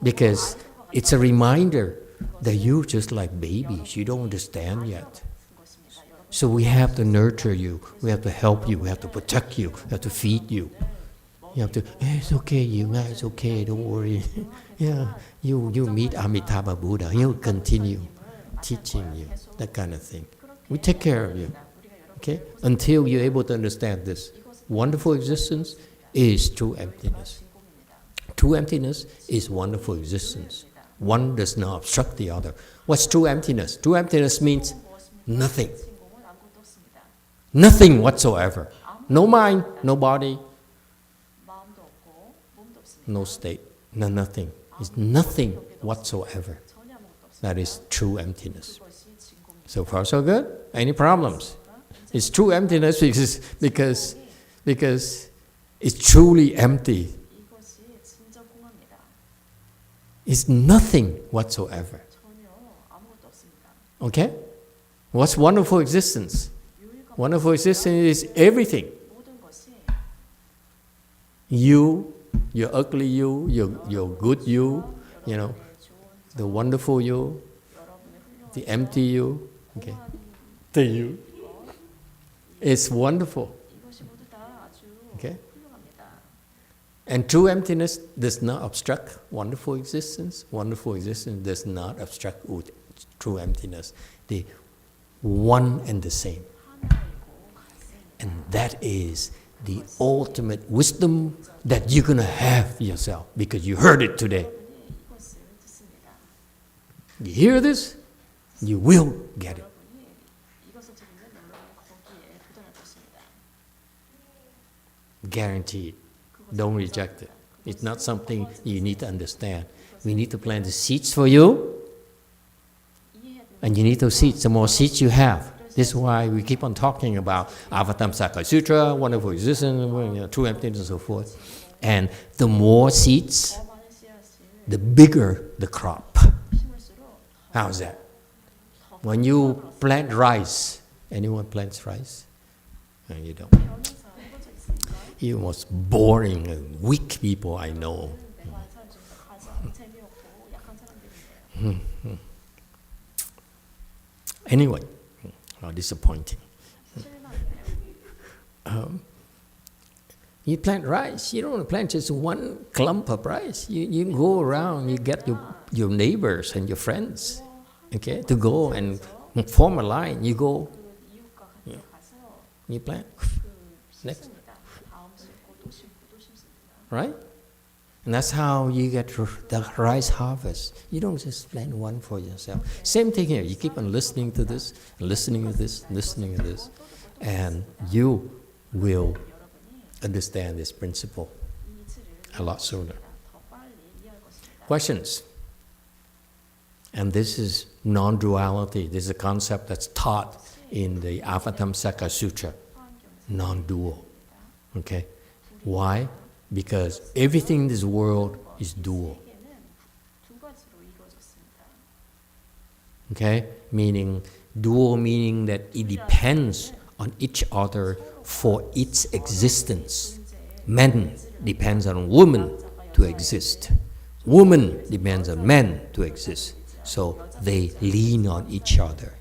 Because it's a reminder that you're just like babies. You don't understand yet. So we have to nurture you. We have to help you. We have to protect you. We have to feed you. You have to, it's okay, it's okay, don't worry. Yeah, you meet Amitabha Buddha. He'll continue teaching you, that kind of thing. We take care of you, okay? Until you're able to understand this. Wonderful existence is true emptiness. True emptiness is wonderful existence. One does not obstruct the other. What's true emptiness? True emptiness means nothing. Nothing whatsoever. No mind, no body, no state, no nothing. It's nothing whatsoever. That is true emptiness. So far, so good? Any problems? It's true emptiness because is truly empty. 이것이 진짜 공허합니다. It's nothing whatsoever. 전혀 아무것도 없습니다. Okay? What's wonderful existence? 유일과 Wonderful existence is everything. 모든 것이 You, your ugly you, your good you, you know, the wonderful you, the empty you, okay? The you. It's wonderful. 이것이 모두 다 아주 Okay? 훌륭합니다. And true emptiness does not obstruct wonderful existence. Wonderful existence does not obstruct true emptiness. They one and the same. And that is the ultimate wisdom that you're going to have yourself because you heard it today. 이것을 듣습니다. You hear this, you will get it. 이것을 들으면 여러분은 거기에 도달할 것입니다. Guaranteed. Don't reject it. It's not something you need to understand. We need to plant the seeds for you, and you need those seeds. The more seeds you have, this is why we keep on talking about Avatamsaka Sutra, wonderful existence, true emptiness, and so forth. And the more seeds, 더 많은 씨앗을 the bigger the crop. 심을수록 How's that? When you plant rice, anyone plants rice? No, you don't. 변호사 해본 적 있습니까? You most boring and weak people I know. 내가 한 사람 중에서 가장 재미없고 약한 사람들이에요. Anyway, disappointing. You plant rice. You don't want to plant just one clump of rice. You go around. You get your neighbors and your friends, okay, to go and form a line. You go. 이웃과 예. 같이 가서 You plant. Next, 심습니다. 다음 심고 또 심고 또 심습니다. right? And that's how you get the rice harvest. You don't just plant one for yourself. Same thing here. You keep on listening to this, listening to this, listening to this, and you will understand this principle a lot sooner. 더 빨리 이해할 것입니다. Questions? And this is non-duality. This is a concept that's taught in the Avatamsaka Sutra. Non-dual. Okay? Why? Because everything in this world is dual. 세계는 두 가지로 이루어졌습니다. Okay? Meaning, dual meaning that it depends on each other for its existence. Men depends on woman to exist. Woman depends on men to exist. So they lean on each other.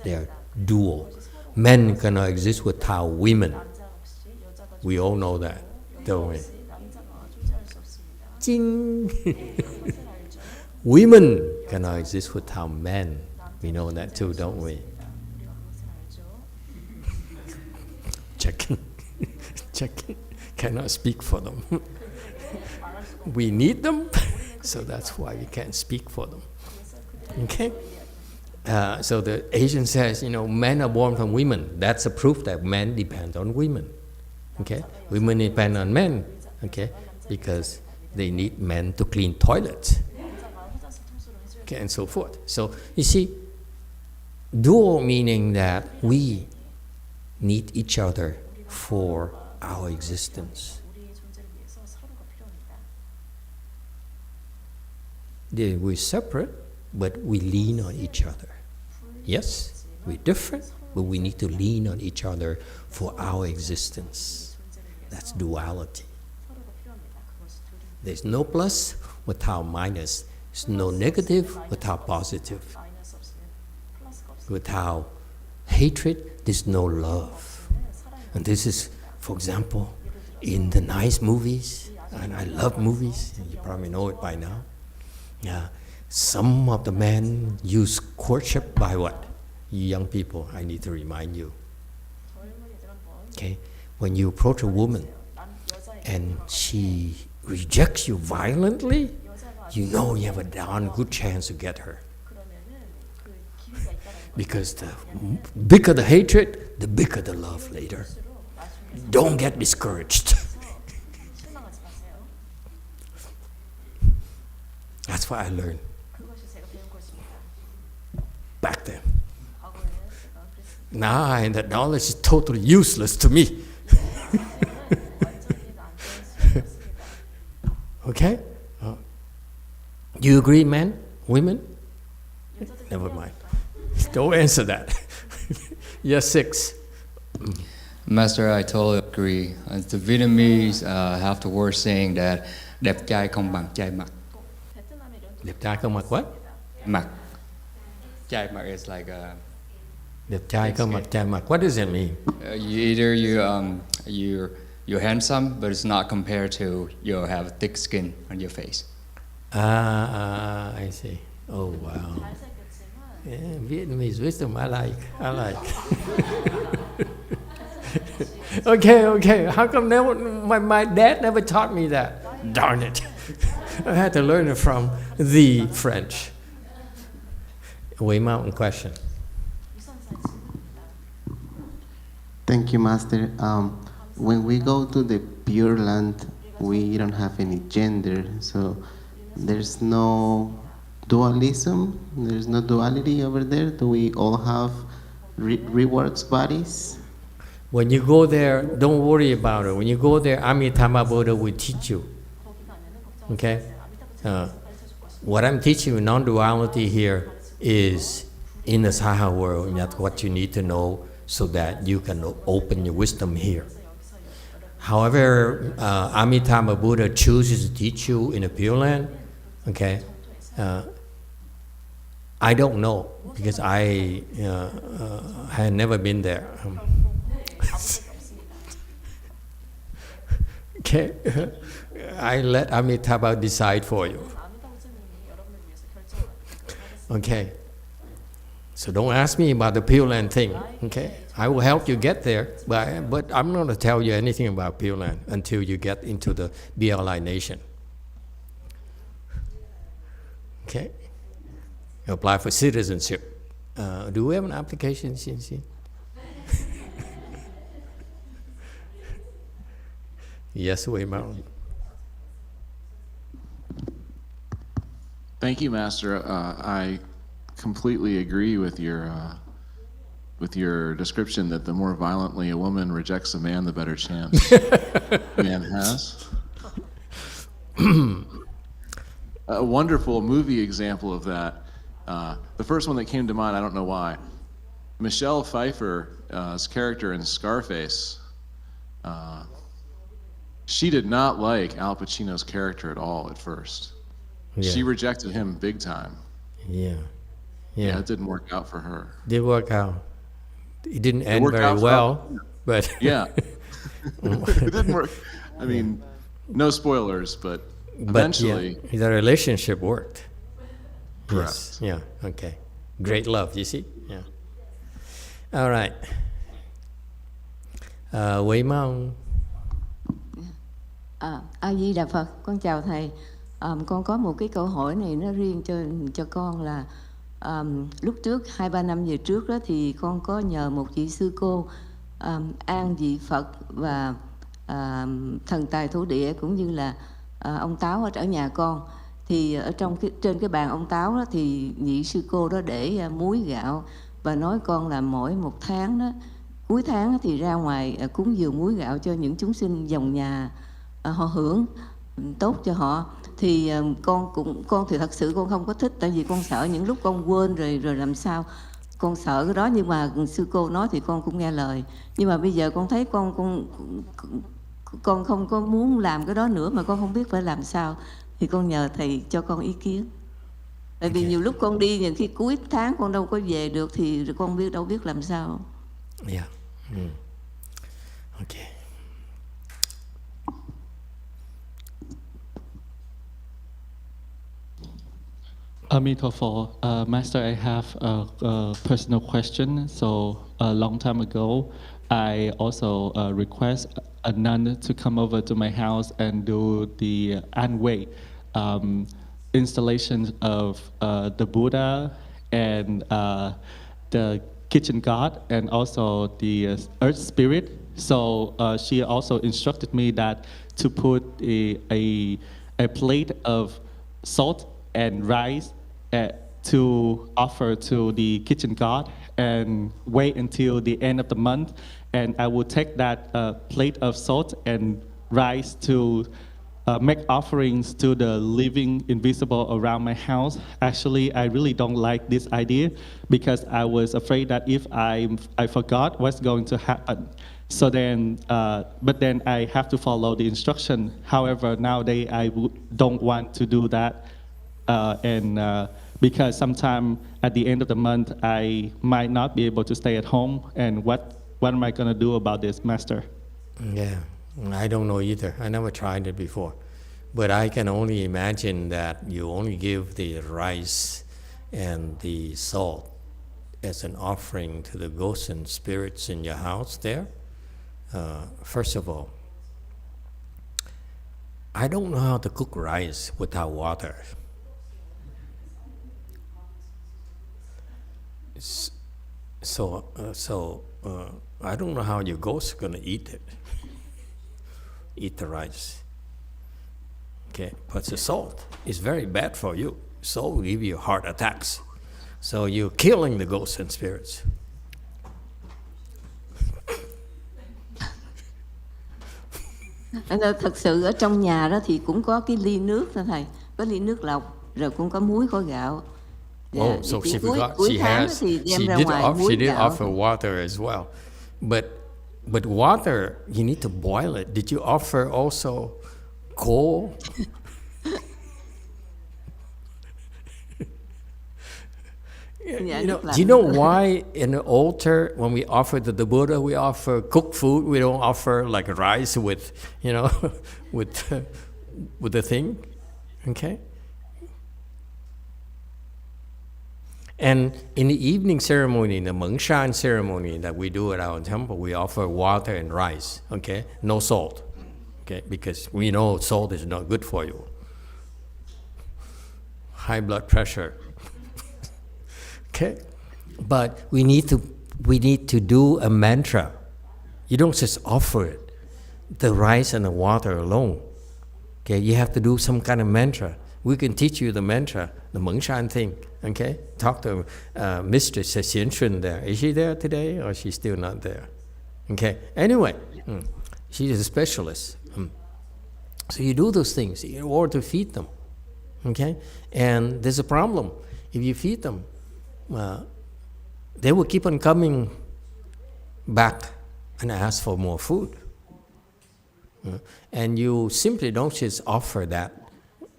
They are dual. Men cannot exist without women. 남자 없이 여자가 We all know that, don't we? 남자가 존재할 수 없습니다. Ching. 그것을 알죠. Women cannot exist without men. We know that too, don't we? 우리가 그것을 알죠. Checking. Checking. Cannot speak for them. We need them, so that's why we can't speak for them. Okay? So the Asian says, men are born from women. That's a proof that men depend on women. Okay? Women depend on men. Okay? Because they need men to clean toilets. Okay, and so forth. So you see, dual meaning that we need each other for our existence. 우리의 존재를 위해서 서로가 필요합니다. We're separate, but we lean on each other. Yes, we're different, but we need to lean on each other for our existence. That's duality. 서로가 필요합니다. 그것이 둘입니다. There's no plus without minus. There's no negative without positive. 마이너스 없으면 플러스가 없습니다. Without hatred, there's no love. And this is, for example, in the nice movies, and I love movies, and you probably know it by now. Yeah, some of the men use courtship by what? You young people, I need to remind you. Okay, when you approach a woman and she rejects you violently, you know you have a darn good chance to get her. Because the bigger the hatred, the bigger the love later. Don't get discouraged. 실망하지 마세요. That's what I learned 그것이 제가 배운 것입니다. back then. 과거에 제가 그랬습니다. Now that knowledge is totally useless to me. 완전히 나한테 You agree, men, women? Never mind. Don't answer that. Yes, 6. Master, I totally agree. The Vietnamese have the word saying that đẹp trai không bằng trai mặt. Đẹp trai không mặc what? Mặt. Trai mặt is like a... Đẹp trai không mặc trai mặc. What does it mean? Either you're handsome, but it's not compared to you have thick skin on your face. I see. Oh, wow. Yeah, Vietnamese wisdom, I like. Okay. How come my dad never taught me that? Darn it. I had to learn it from the French. Way Mountain question. Thank you, Master. When we go to the Pure Land, we don't have any gender, so there's no dualism, there's no duality over there. Do we all have reworks bodies? When you go there, don't worry about it. When you go there, Amitabha Buddha will teach you. Okay? What I'm teaching you, non-duality here, is in the Saha world, and that's what you need to know so that you can open your wisdom here. However, Amitabha Buddha chooses to teach you in the Pure Land, okay? I don't know, because I had never been there. Okay, I let Amitabha decide for you. Okay, so don't ask me about the Pure Land thing, okay? I will help you get there, but I'm not going to tell you anything about Pure Land until you get into the BLI nation. Okay? Apply for citizenship. Do we have an application, Xin? Yes, Way Mountain. Thank you, Master. I completely agree with your description that the more violently a woman rejects a man, the better chance a man has. A wonderful movie example of that. The first one that came to mind, I don't know why. Michelle Pfeiffer's character in Scarface, she did not like Al Pacino's character at all at first. Yeah. She rejected him big time. Yeah, it didn't work out for her. Did work out. It didn't end very well, but yeah, it didn't work. I mean, no spoilers, but eventually, yeah, the relationship worked. Correct. Yes. Yeah. Okay. Great love. You see. Yeah. All right. Way Mong. A Di Đà Phật, con chào thầy. Con có một cái câu hỏi này nó riêng cho con là lúc trước 2-3 năm về trước đó thì con có nhờ một vị sư cô an vị Phật và thần tài thổ địa cũng như là ông Táo ở nhà con. Thì ở trên cái bàn ông Táo đó thì vị sư cô đó để muối gạo và nói con là mỗi một tháng đó, cuối tháng đó thì ra ngoài cúng dường muối gạo cho những chúng sinh dòng nhà họ hưởng tốt cho họ. Thì con thì thật sự con không có thích, tại vì con sợ những lúc con quên rồi làm sao, con sợ cái đó. Nhưng mà sư cô nói thì con cũng nghe lời. Nhưng mà bây giờ con thấy con không có muốn làm cái đó nữa, mà con không biết phải làm sao, thì con nhờ thầy cho con ý kiến. Tại vì nhiều lúc con đi, nhiều khi cuối tháng con đâu có về được thì con đâu biết làm sao. Yeah. Okay. Emitofuo, Master, I have a personal question. So a long time ago, I also request a nun to come over to my house and do the Anwei installation of the Buddha and the kitchen god and also the earth spirit. So she also instructed me that to put a plate of salt and rice to offer to the kitchen god and wait until the end of the month, and I will take that plate of salt and rice to make offerings to the living invisible around my house. Actually, I really don't like this idea because I was afraid that if I forgot what's going to happen. So then, but then I have to follow the instruction. However, nowadays I don't want to do that, because sometime at the end of the month I might not be able to stay at home. And what am I going to do about this, Master? Yeah, I don't know either. I never tried it before. But I can only imagine that you only give the rice and the salt as an offering to the ghosts and spirits in your house there. First of all, I don't know how to cook rice without water. So I don't know how your ghosts are going to eat it. Eat the rice. Okay, but the salt is very bad for you. Salt will give you heart attacks. So you're killing the ghosts and spirits. Thật sự ở trong nhà đó thì cũng có cái ly nước thôi thầy, có ly nước lọc, rồi cũng có muối có gạo. Oh, so she forgot. She did offer water as well, but water you need to boil it. Did you offer also coal? Do you know why in the altar when we offer to the Buddha we offer cooked food? We don't offer like rice with with the thing, okay? And in the evening ceremony, the Mengshan ceremony that we do at our temple, we offer water and rice, okay? No salt, okay? Because we know salt is not good for you. High blood pressure, okay? But we need to do a mantra. You don't just offer it, the rice and the water alone, okay? You have to do some kind of mantra. We can teach you the mantra, the Mengshan thing, okay? Talk to Mistress Xian Shun there. Is she there today or is she still not there? Okay, anyway, she's a specialist. So you do those things in order to feed them, okay? And there's a problem. If you feed them, they will keep on coming back and ask for more food. And you simply don't just offer that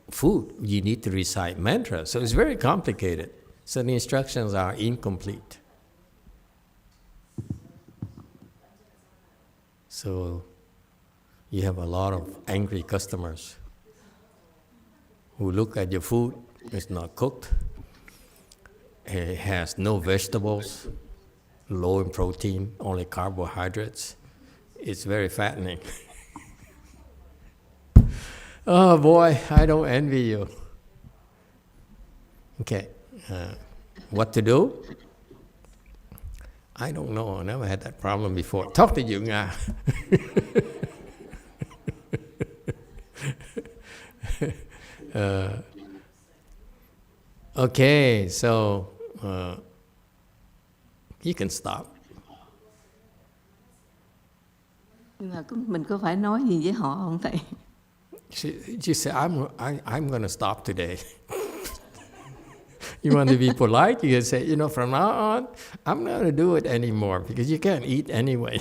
food. You need to recite mantra. So it's very complicated. So the instructions are incomplete. So you have a lot of angry customers who look at your food, it's not cooked, it has no vegetables, low in protein, only carbohydrates. It's very fattening. Oh boy, I don't envy you. Okay, what to do? I don't know, I never had that problem before. Talk to YongHua. Okay, so you can stop. Nhưng mà mình có phải nói gì với họ không thầy? She said, I'm going to stop today. You want to be polite? You can say, from now on, I'm not going to do it anymore because you can't eat anyway.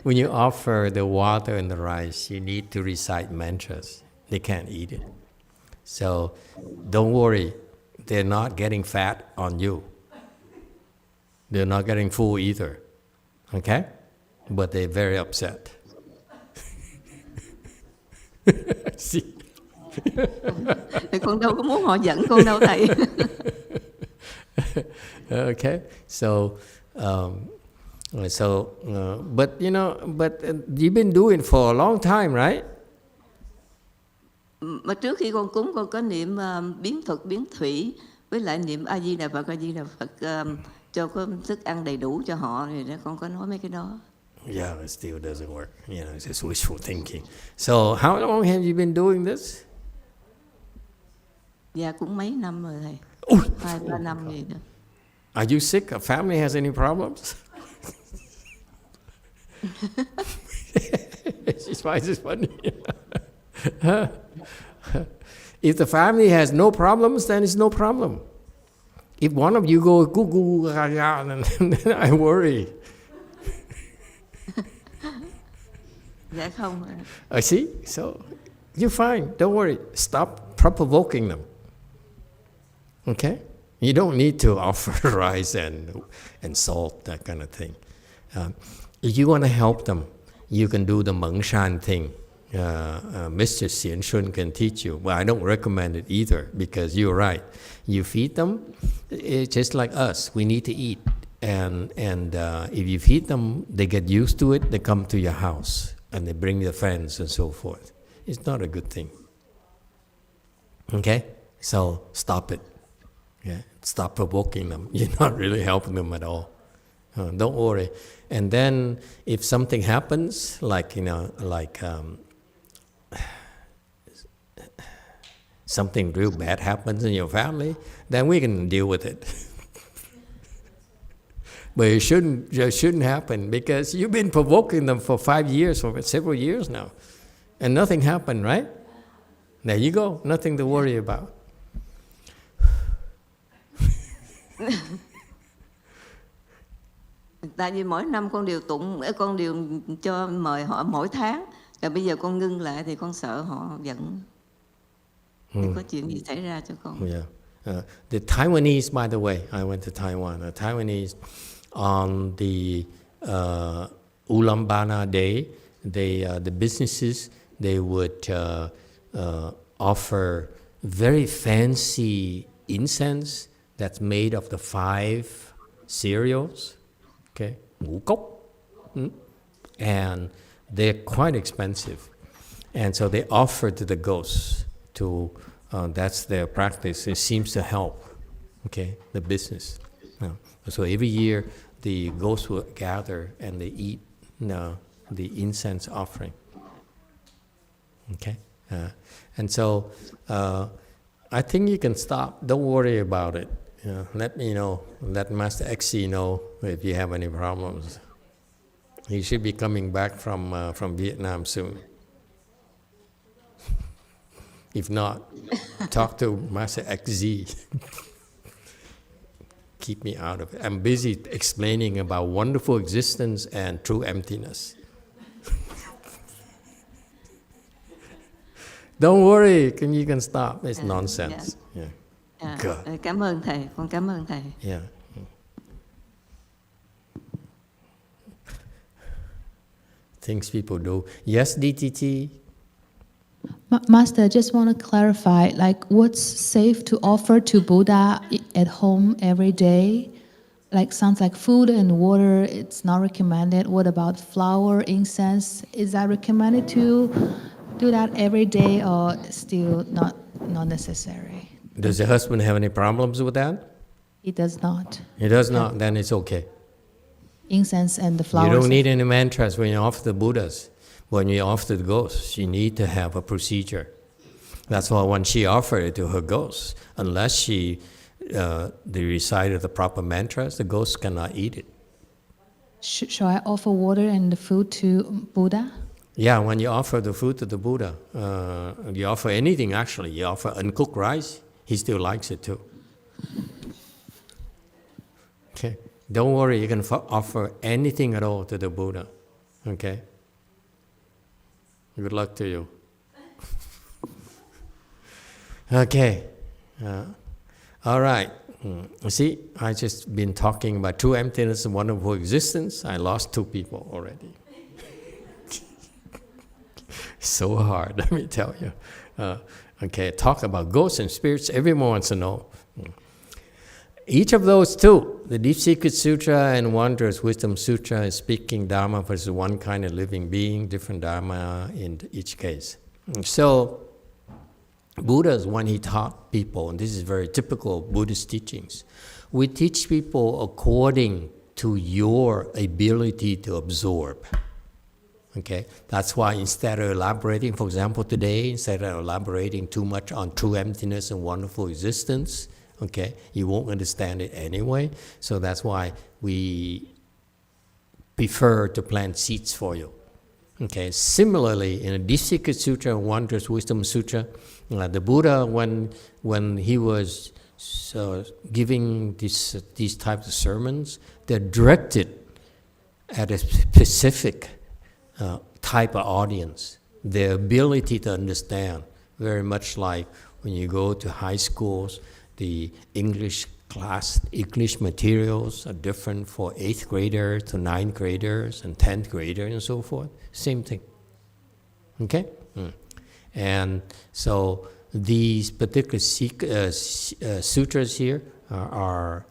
When you offer the water and the rice, you need to recite mantras. They can't eat it. So don't worry. They're not getting fat on you. They're not getting full either. Okay? But they're very upset. See? Con đâu có muốn họ giận con đâu thầy. Okay, so but you've been doing it for a long time, right? Mà trước khi con cúng con có niệm biến thuật biến thủy với lại niệm A Di Đà Phật cho có thức ăn đầy đủ cho họ, thì con có nói mấy cái đó. Yeah, it still doesn't work. It's just wishful thinking. So how long have you been doing this? Dạ cũng mấy năm rồi thầy. 2-3 năm gì đó. Are you sick? Our family has any problems? She finds it funny. If the family has no problems, then it's no problem. If one of you go goo goo gaga, then I worry. Dạ không. See, so you're fine. Don't worry. Stop provoking them. Okay, you don't need to offer rice and salt, that kind of thing. If you want to help them, you can do the Mengshan thing. Mr. Xian Shun can teach you. Well, I don't recommend it either, because you're right. You feed them, it's just like us. We need to eat. And if you feed them, they get used to it, they come to your house, and they bring their friends and so forth. It's not a good thing. Okay? So stop it. Yeah? Stop provoking them. You're not really helping them at all. Don't worry. And then if something happens, like, something real bad happens in your family, then we can deal with it. But it shouldn't happen, because you've been provoking them for 5 years, for several years now, and nothing happened, right? There you go, nothing to worry about. Tại vì mỗi năm con đều cho mời họ mỗi tháng, rồi bây giờ con ngưng lại thì con sợ họ giận. Có chuyện gì xảy ra cho con. Yeah. The Taiwanese, by the way, I went to Taiwan. The Taiwanese, on the Ulambana Day, the businesses, they would offer very fancy incense that's made of the 5 cereals, okay, ngũ cốc, and they're quite expensive, and so they offer to the ghosts. That's their practice. It seems to help, okay, the business. So every year the ghosts will gather and they eat the incense offering. Okay, and so I think you can stop. Don't worry about it. Let me know. Let Master XC know if you have any problems. He should be coming back from Vietnam soon. If not, talk to Master XZ. Keep me out of it. I'm busy explaining about wonderful existence and true emptiness. Don't worry, you can stop. It's nonsense. Yeah. Good. Cảm ơn thầy, con cảm ơn thầy. Yeah. Things people do. Yes, DTT. Master, I just want to clarify, like, what's safe to offer to Buddha at home every day? Like, sounds like food and water, it's not recommended. What about flower, incense? Is that recommended to do that every day, or still not necessary? Does your husband have any problems with that? He does not. He does not, then it's okay. Incense and the flowers. You don't need any mantras when you offer the Buddhas. When you offer the ghosts, you need to have a procedure. That's why when she offered it to her ghosts, unless they recited the proper mantras, the ghosts cannot eat it. Shall I offer water and the food to Buddha? Yeah, when you offer the food to the Buddha, you offer anything actually. You offer uncooked rice, he still likes it too. Okay, don't worry, you can offer anything at all to the Buddha. Okay? Good luck to you. Okay. All right. See, I just been talking about true emptiness and wonderful existence. I lost 2 people already. So hard, let me tell you. Okay, talk about ghosts and spirits, everyone wants to know. Each of those 2, the Deep Secret Sutra and Wondrous Wisdom Sutra, is speaking Dharma versus one kind of living being, different Dharma in each case. So, Buddha, when he taught people, and this is very typical of Buddhist teachings, we teach people according to your ability to absorb. Okay, that's why instead of elaborating, for example, today, instead of elaborating too much on true emptiness and wonderful existence, okay, you won't understand it anyway. So that's why we prefer to plant seeds for you. Okay, similarly, in the Deep Secret Sutra and Wondrous Wisdom Sutra, the Buddha, when he was giving these types of sermons, they're directed at a specific type of audience. Their ability to understand, very much like when you go to high schools, the English materials are different for 8th graders to 9th graders and 10th graders and so forth. Same thing. Okay? And so these particular sutras here are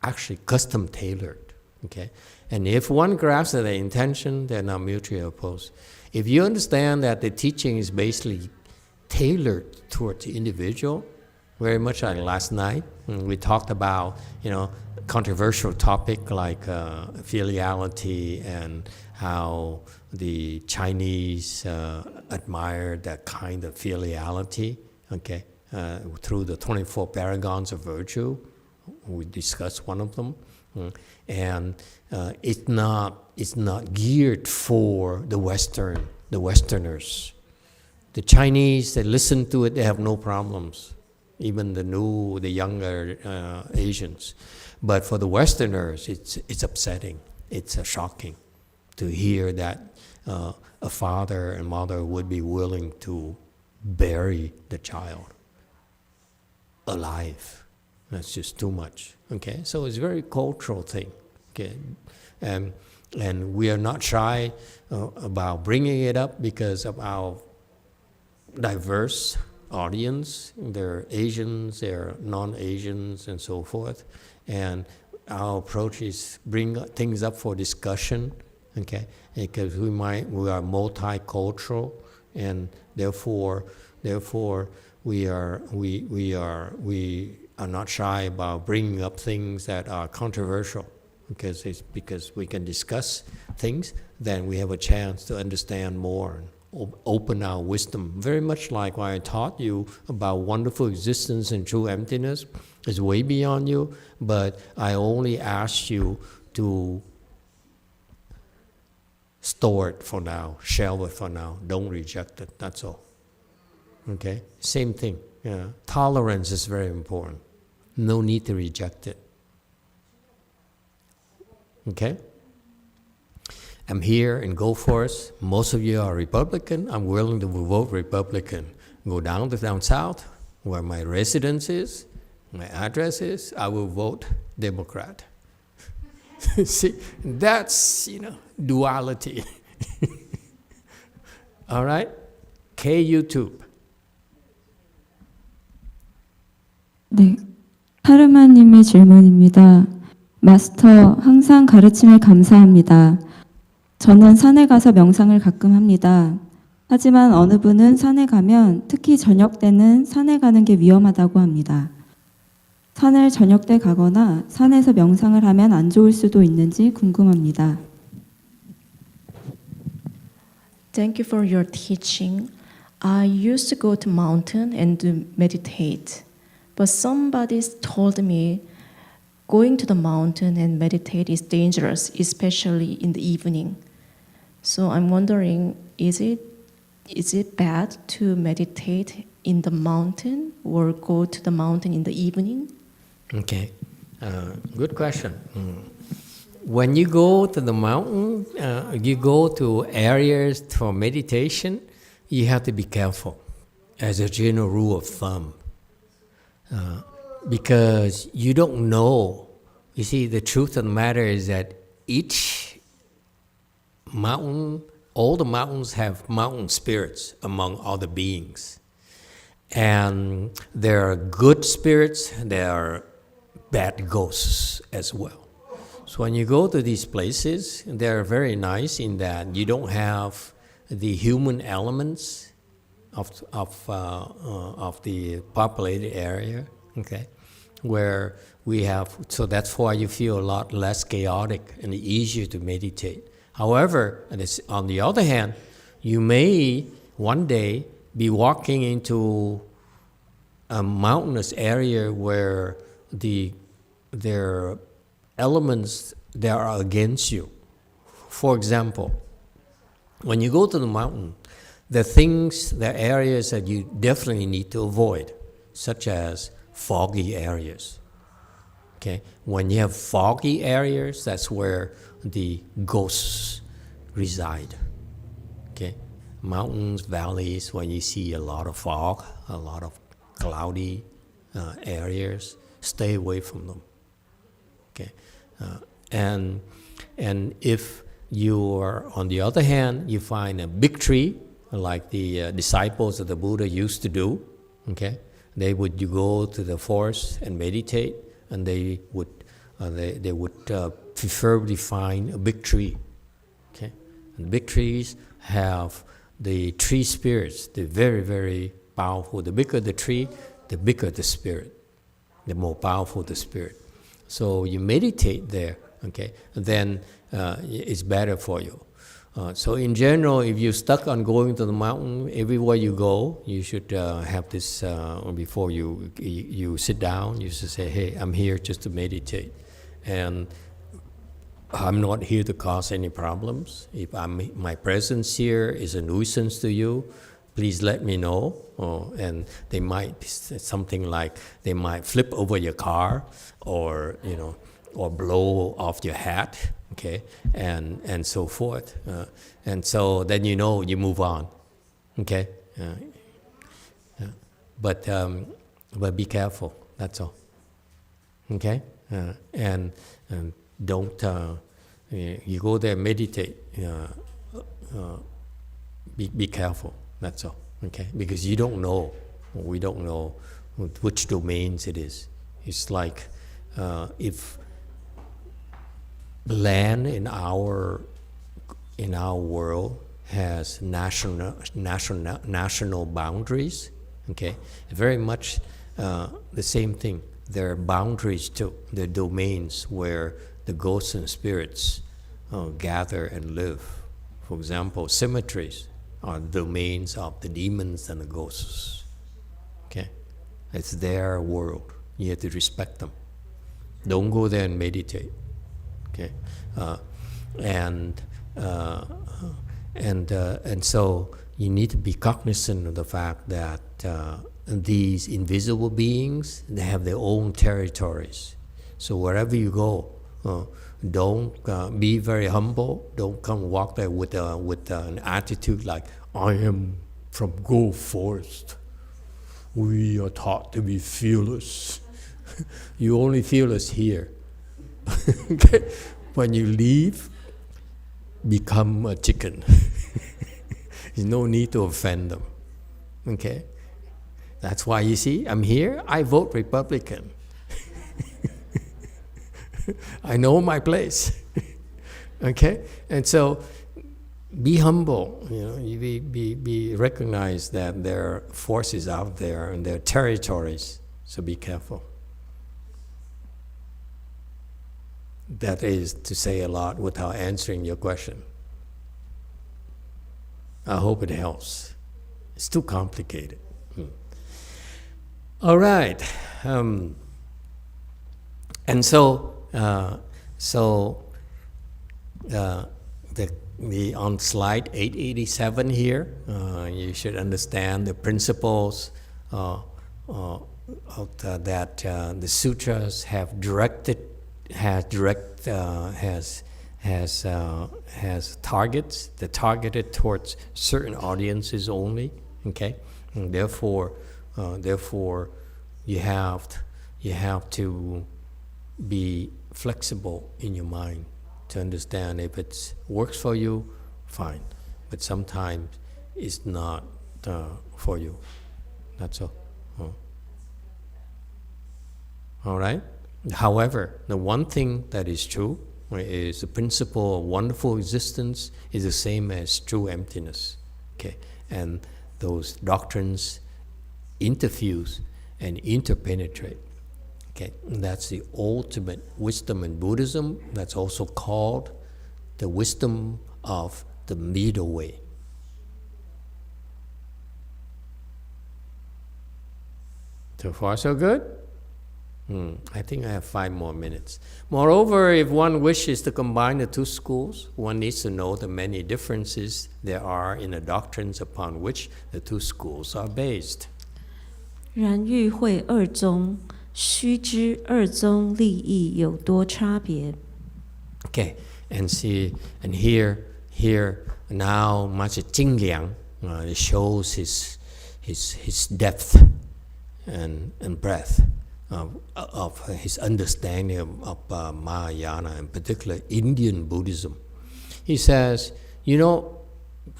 actually custom tailored. Okay? And if one grasps the intention, they're not mutually opposed. If you understand that the teaching is basically tailored towards the individual, very much like last night, we talked about, controversial topic like filiality and how the Chinese admire that kind of filiality, okay, through the 24 paragons of virtue. We discussed one of them. And it's not geared for the Westerners. The Chinese, they listen to it, they have no problems. Even the younger Asians. But for the Westerners, it's upsetting. It's shocking to hear that a father and mother would be willing to bury the child alive. That's just too much. Okay, so it's a very cultural thing. Okay, and we are not shy about bringing it up because of our diverse audience. They're Asians, they're non-Asians, and so forth. And our approach is bring things up for discussion. Okay, because we are multicultural, and therefore we are not shy about bringing up things that are controversial, because we can discuss things, then we have a chance to understand more and open our wisdom. Very much like when I taught you about wonderful existence and true emptiness, is way beyond you, but I only ask you to store it for now, shelve it for now, don't reject it, that's all. Okay, same thing. Yeah. Tolerance is very important. No need to reject it. Okay? I'm here in Go Forest. Most of you are Republican. I'm willing to vote Republican. Go down south, where my residence is, my address is, I will vote Democrat. See, that's, duality. All right? K-YouTube. 네, 파르마님의 질문입니다. 마스터, 항상 가르침에 감사합니다. 저는 산에 가서 명상을 가끔 합니다. 하지만 어느 분은 산에 가면 특히 저녁 때는 산에 가는 게 위험하다고 합니다. 산을 저녁 때 가거나 산에서 명상을 하면 안 좋을 수도 있는지 궁금합니다. Thank you for your teaching. I used to go to mountain and to meditate. But somebody told me going to the mountain and meditate is dangerous, especially in the evening. So I'm wondering, is it bad to meditate in the mountain or go to the mountain in the evening? Okay, good question. When you go to the mountain, you go to areas for meditation, you have to be careful as a general rule of thumb. Because you don't know. You see, the truth of the matter is that each mountain, all the mountains have mountain spirits among other beings. And there are good spirits, there are bad ghosts as well. So when you go to these places, they're very nice in that you don't have the human elements of the populated area, okay, where we have, so that's why you feel a lot less chaotic and easier to meditate. However, on the other hand, you may one day be walking into a mountainous area where there are elements that are against you. For example, When you go to the mountain, the things, the areas that you definitely need to avoid, such as foggy areas. Okay, when you have foggy areas, that's where the ghosts reside. Okay, mountains, valleys, when you see a lot of fog, a lot of cloudy areas, stay away from them. Okay, and if you are, on the other hand, you find a big tree, like the disciples of the Buddha used to do. Okay, they would go to the forest and meditate. And they would preferably find a big tree. Okay, and big trees have the tree spirits. They're very, very powerful. The bigger the tree, the bigger the spirit. The more powerful the spirit. So you meditate there. Okay, and then it's better for you. So in general, if you're stuck on going to the mountain, everywhere you go, you should have this, before you sit down, you should say, hey, I'm here just to meditate. And I'm not here to cause any problems. If my presence here is a nuisance to you, please let me know. And they might, something like, they might flip over your car or, or blow off your hat. Okay, and so forth, and so then you move on. Okay, but be careful. That's all. Okay, and don't you go there meditate. Be careful. That's all. Okay, because you don't know. We don't know which domains it is. It's like if land in our world has national boundaries. Okay, very much the same thing. There are boundaries too. There are domains where the ghosts and spirits gather and live. For example, cemeteries are domains of the demons and the ghosts. Okay, it's their world. You have to respect them. Don't go there and meditate. Okay, and so you need to be cognizant of the fact that these invisible beings, they have their own territories. So wherever you go, don't be very humble. Don't come walk there with an attitude like, I am from Go Forest. We are taught to be fearless. You only fearless here. Okay? When you leave, become a chicken. There's no need to offend them. Okay? That's why you see, I'm here, I vote Republican. I know my place. Okay? And so be humble, you be recognize that there are forces out there and there are territories, so be careful. That is to say a lot without answering your question. I hope it helps. It's too complicated. All right. And so on slide 887 here, you should understand the principles that the sutras have has targets. They're targeted towards certain audiences only. Okay, and therefore you have to be flexible in your mind to understand if it works for you, fine. But sometimes it's not for you. That's all. All right. However, the one thing that is true is the principle of wonderful existence is the same as true emptiness. Okay, and those doctrines interfuse and interpenetrate. Okay, and that's the ultimate wisdom in Buddhism. That's also called the wisdom of the middle way. So far, so good? I think I have 5 more minutes. Moreover, if one wishes to combine the two schools, one needs to know the many differences there are in the doctrines upon which the two schools are based. 然欲会二宗，须知二宗立意有多差别。 Okay, and see, and here now Master Jing Liang shows his depth and breadth of his understanding of Mahayana, in particular Indian Buddhism. He says, you know,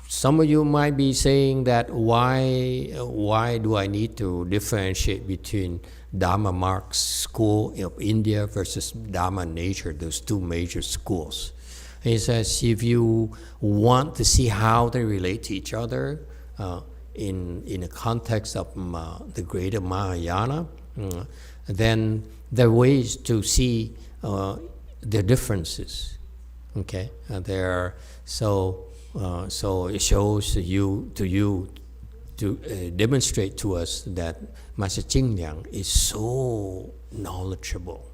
some of you might be saying that why do I need to differentiate between Dharma Marx school of India versus Dharma Nature, those two major schools? And he says, if you want to see how they relate to each other in the context of the greater Mahayana, then there are ways to see their differences. Okay, so it shows to demonstrate to us that Master Jing Liang is so knowledgeable.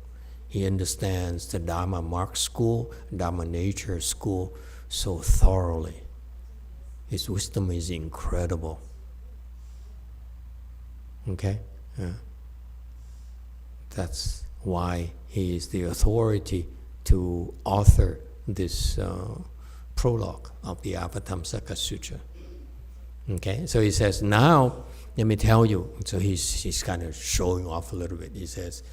He understands the Dharma Marx school, Dharma Nature school so thoroughly. His wisdom is incredible. Okay? That's why he is the authority to author this prologue of the Avatamsaka Sutra. Okay, so he says, now let me tell you. So he's kind of showing off a little bit. He says,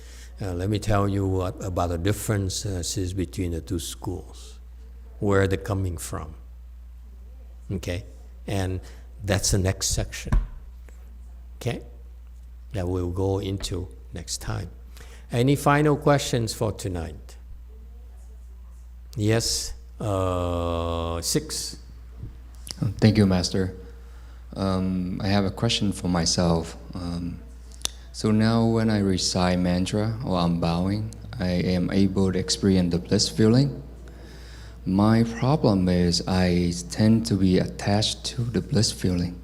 let me tell you about the differences between the two schools, where they're coming from. Okay, and that's the next section. Okay, that we'll go into next time. Any final questions for tonight? Yes, 6. Thank you, Master. I have a question for myself. So now when I recite mantra or I'm bowing, I am able to experience the bliss feeling. My problem is I tend to be attached to the bliss feeling.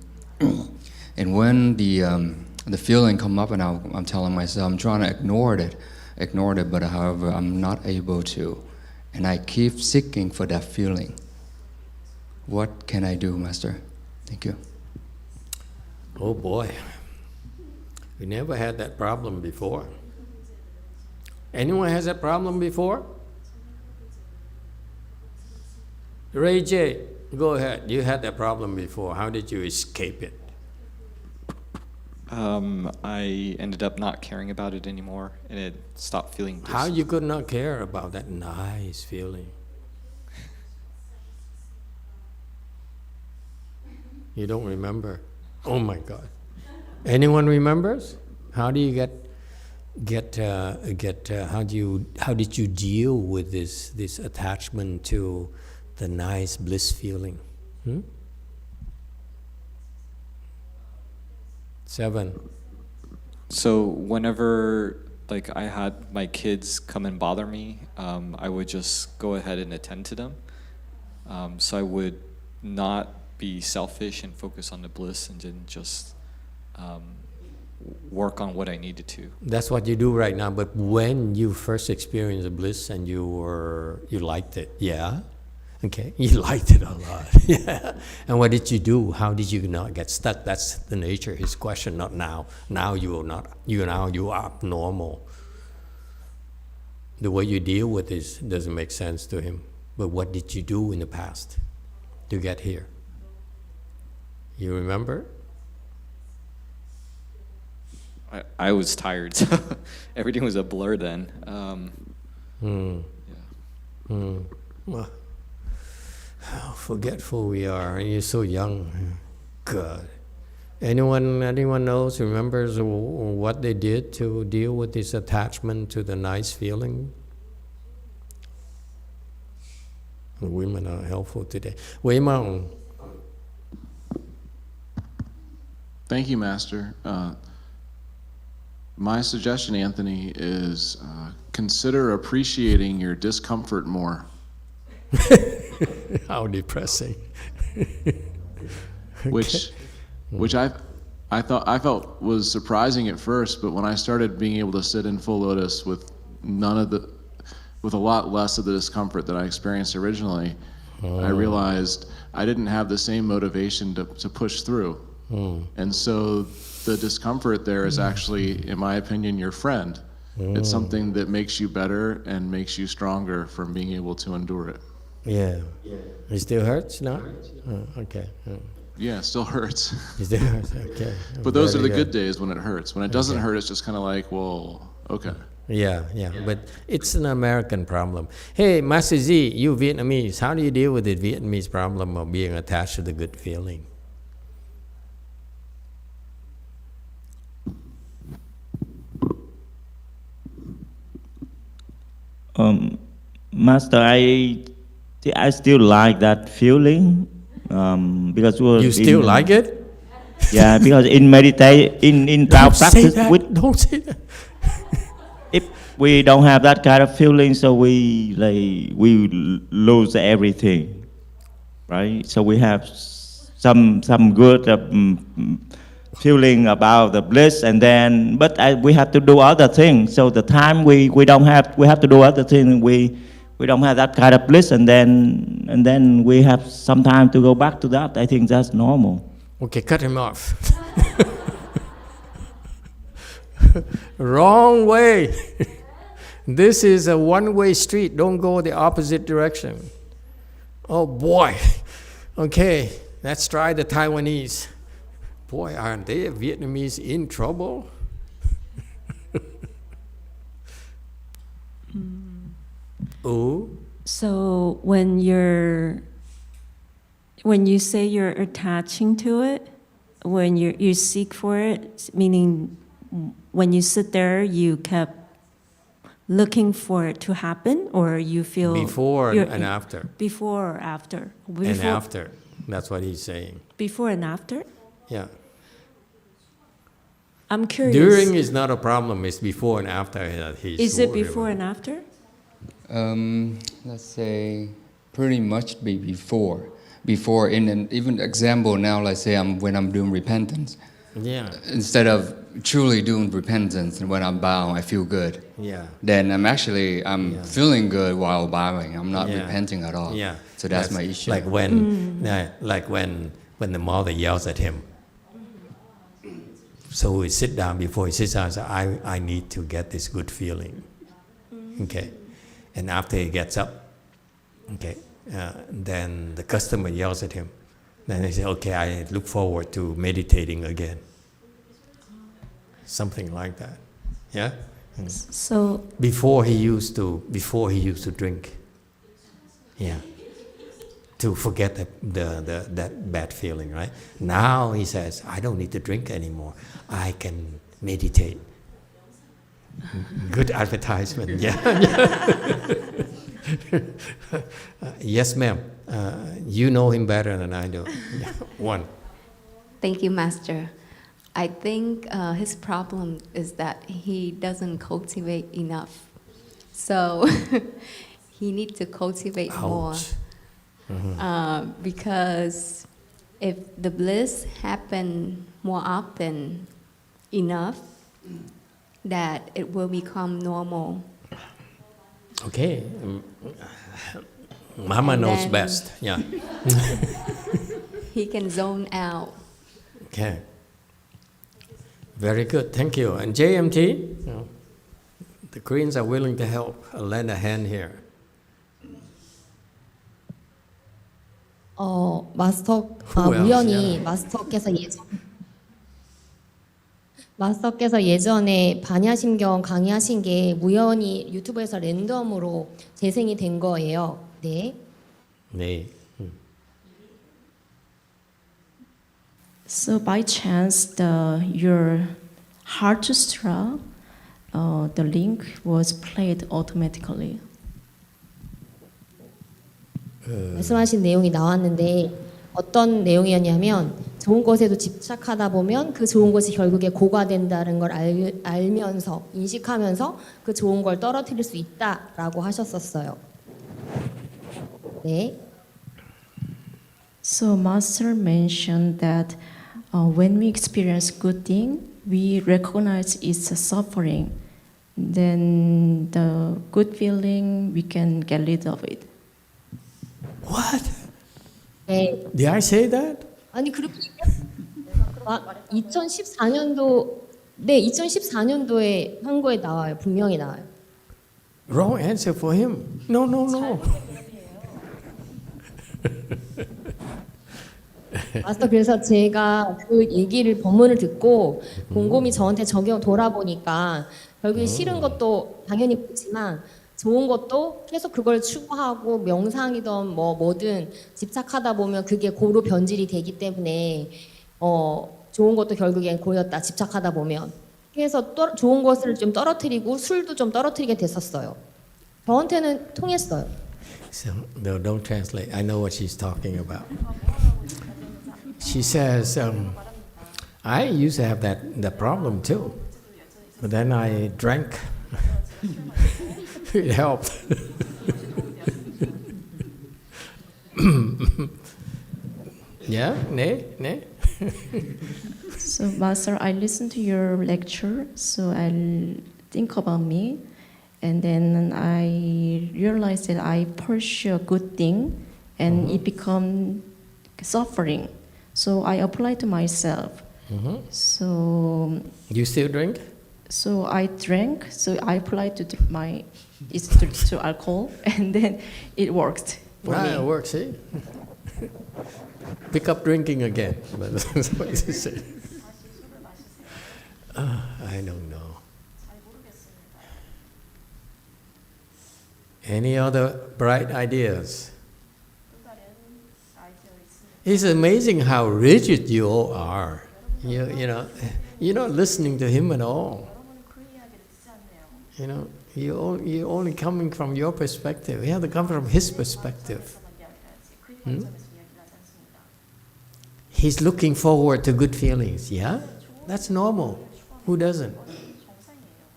And when the feeling come up and I'm telling myself, I'm trying to ignore it, but however, I'm not able to. And I keep seeking for that feeling. What can I do, Master? Thank you. Oh boy, we never had that problem before. Anyone has that problem before? Ray J, go ahead. You had that problem before. How did you escape it? I ended up not caring about it anymore, and it stopped feeling bliss. How you could not care about that nice feeling? You don't remember? Oh my God! Anyone remembers? How do you how did you deal with this attachment to the nice bliss feeling? 7. So whenever I had my kids come and bother me, I would just go ahead and attend to them. So I would not be selfish and focus on the bliss, and then just work on what I needed to. That's what you do right now. But when you first experienced the bliss and you liked it, yeah. Okay, you liked it a lot. Yeah. And what did you do? How did you not get stuck? That's the nature of his question, not now. Now you are not. You are abnormal. The way you deal with this doesn't make sense to him. But what did you do in the past to get here? You remember? I was tired, so everything was a blur then. Well, how forgetful we are, and you're so young. God. Anyone knows, remembers what they did to deal with this attachment to the nice feeling? The women are helpful today. Wei Mong. Thank you, Master. My suggestion, Anthony, is consider appreciating your discomfort more. How depressing. Which I felt was surprising at first, but when I started being able to sit in full lotus with with a lot less of the discomfort that I experienced originally, I realized I didn't have the same motivation to push through. And so the discomfort there is actually, in my opinion, your friend. It's something that makes you better and makes you stronger from being able to endure it. Yeah. It still hurts now? Okay. Yeah, it still hurts. It still hurts, okay. But those are Very the good good. days when it hurts. When it doesn't hurt, it's just kind of like, well, okay. Yeah, but it's an American problem. Hey, Master Z, you Vietnamese, how do you deal with the Vietnamese problem of being attached to the good feeling? Master, I still like that feeling because You still like it? Yeah, because in meditation, in our practice, Don't say that. if we don't have that kind of feeling, so we lose everything, right? So we have some good feeling about the bliss, and then we have to do other things. So the time we have to do other things. We don't have that kind of bliss, and then we have some time to go back to that. I think that's normal. Okay, cut him off. Wrong way. This is a one-way street. Don't go the opposite direction. Oh boy. Okay, let's try the Taiwanese. Boy, aren't they Vietnamese in trouble? Ooh. So when you say you're attaching to it, when you seek for it, meaning when you sit there, you kept looking for it to happen, or you feel Before and after. Before or after? And after. That's what he's saying. Before and after? Yeah. I'm curious. During is not a problem. It's before and after that he's. Is it before and after? Let's say pretty much be before. Before, in an even example now, let's say when I'm doing repentance. Yeah. Instead of truly doing repentance, and when I'm bowing, I feel good. Yeah. Then I'm feeling good while bowing. I'm not Yeah. repenting at all. Yeah. So that's my issue. Like when the mother yells at him. So he sit down, before he sits down, and says, I need to get this good feeling. Okay. And after he gets up, okay, then the customer yells at him. Then he says, okay, I look forward to meditating again. Something like that. Yeah? So before he used to drink. Yeah. To forget that bad feeling, right? Now he says, I don't need to drink anymore. I can meditate. Good advertisement, yeah. Yes, ma'am. You know him better than I do. One. Thank you, Master. I think his problem is that he doesn't cultivate enough. So he needs to cultivate more. Because if the bliss happen more often enough, that it will become normal. Okay. Mama And knows then best. Yeah. He can zone out. Okay. Very good. Thank you. And JMT, the Koreans are willing to help. I'll lend a hand here. 우연히 마스터께서 예전에 반야심경 강의하신 게 우연히 유튜브에서 랜덤으로 재생이 된 거예요. 네. 네. So by chance, your Heart Sutra, the link was played automatically. 말씀하신 내용이 나왔는데 어떤 내용이었냐면 좋은 것에도 집착하다 보면 그 좋은 것이 결국에 고가된다는 걸 알면서 인식하면서 그 좋은 걸 떨어뜨릴 수 있다라고 하셨었어요. 네. So Master mentioned that when we experience good thing, we recognize it's a suffering. Then the good feeling, we can get rid of it. What? 네. Did I say that? 아니 그렇게 2014년도 네 2014년도에 한 거에 나와요. 분명히 나와요. Wrong answer for him. No. 마스터 그래서 제가 그 얘기를 법문을 듣고 곰곰이 저한테 돌아보니까 결국에 싫은 것도 당연히 그렇지만 좋은 것도 계속 그걸 추구하고 명상이든 뭐든 집착하다 보면 그게 고로 변질이 되기 때문에 좋은 것도 결국엔 고였다 집착하다 보면 그래서 좋은 것을 좀 떨어뜨리고 술도 좀 떨어뜨리게 됐었어요. 저한테는 통했어요. So, no, don't translate. I know what she's talking about. She says, I used to have that problem too, but then I drank. It helped. Yeah, ne. So, Master, I listened to your lecture, so I'll think about me, and then I realized that I pursue a good thing, and it become suffering. So I apply to myself. So you still drink? So I drank. So I applied to alcohol, and then it worked for me. It works, see? Pick up drinking again. That's what you say. I don't know. Any other bright ideas? It's amazing how rigid you all are. You know, you're not listening to him at all. You know, you're only coming from your perspective. You have to come from his perspective. He's looking forward to good feelings. Yeah, that's normal. Who doesn't?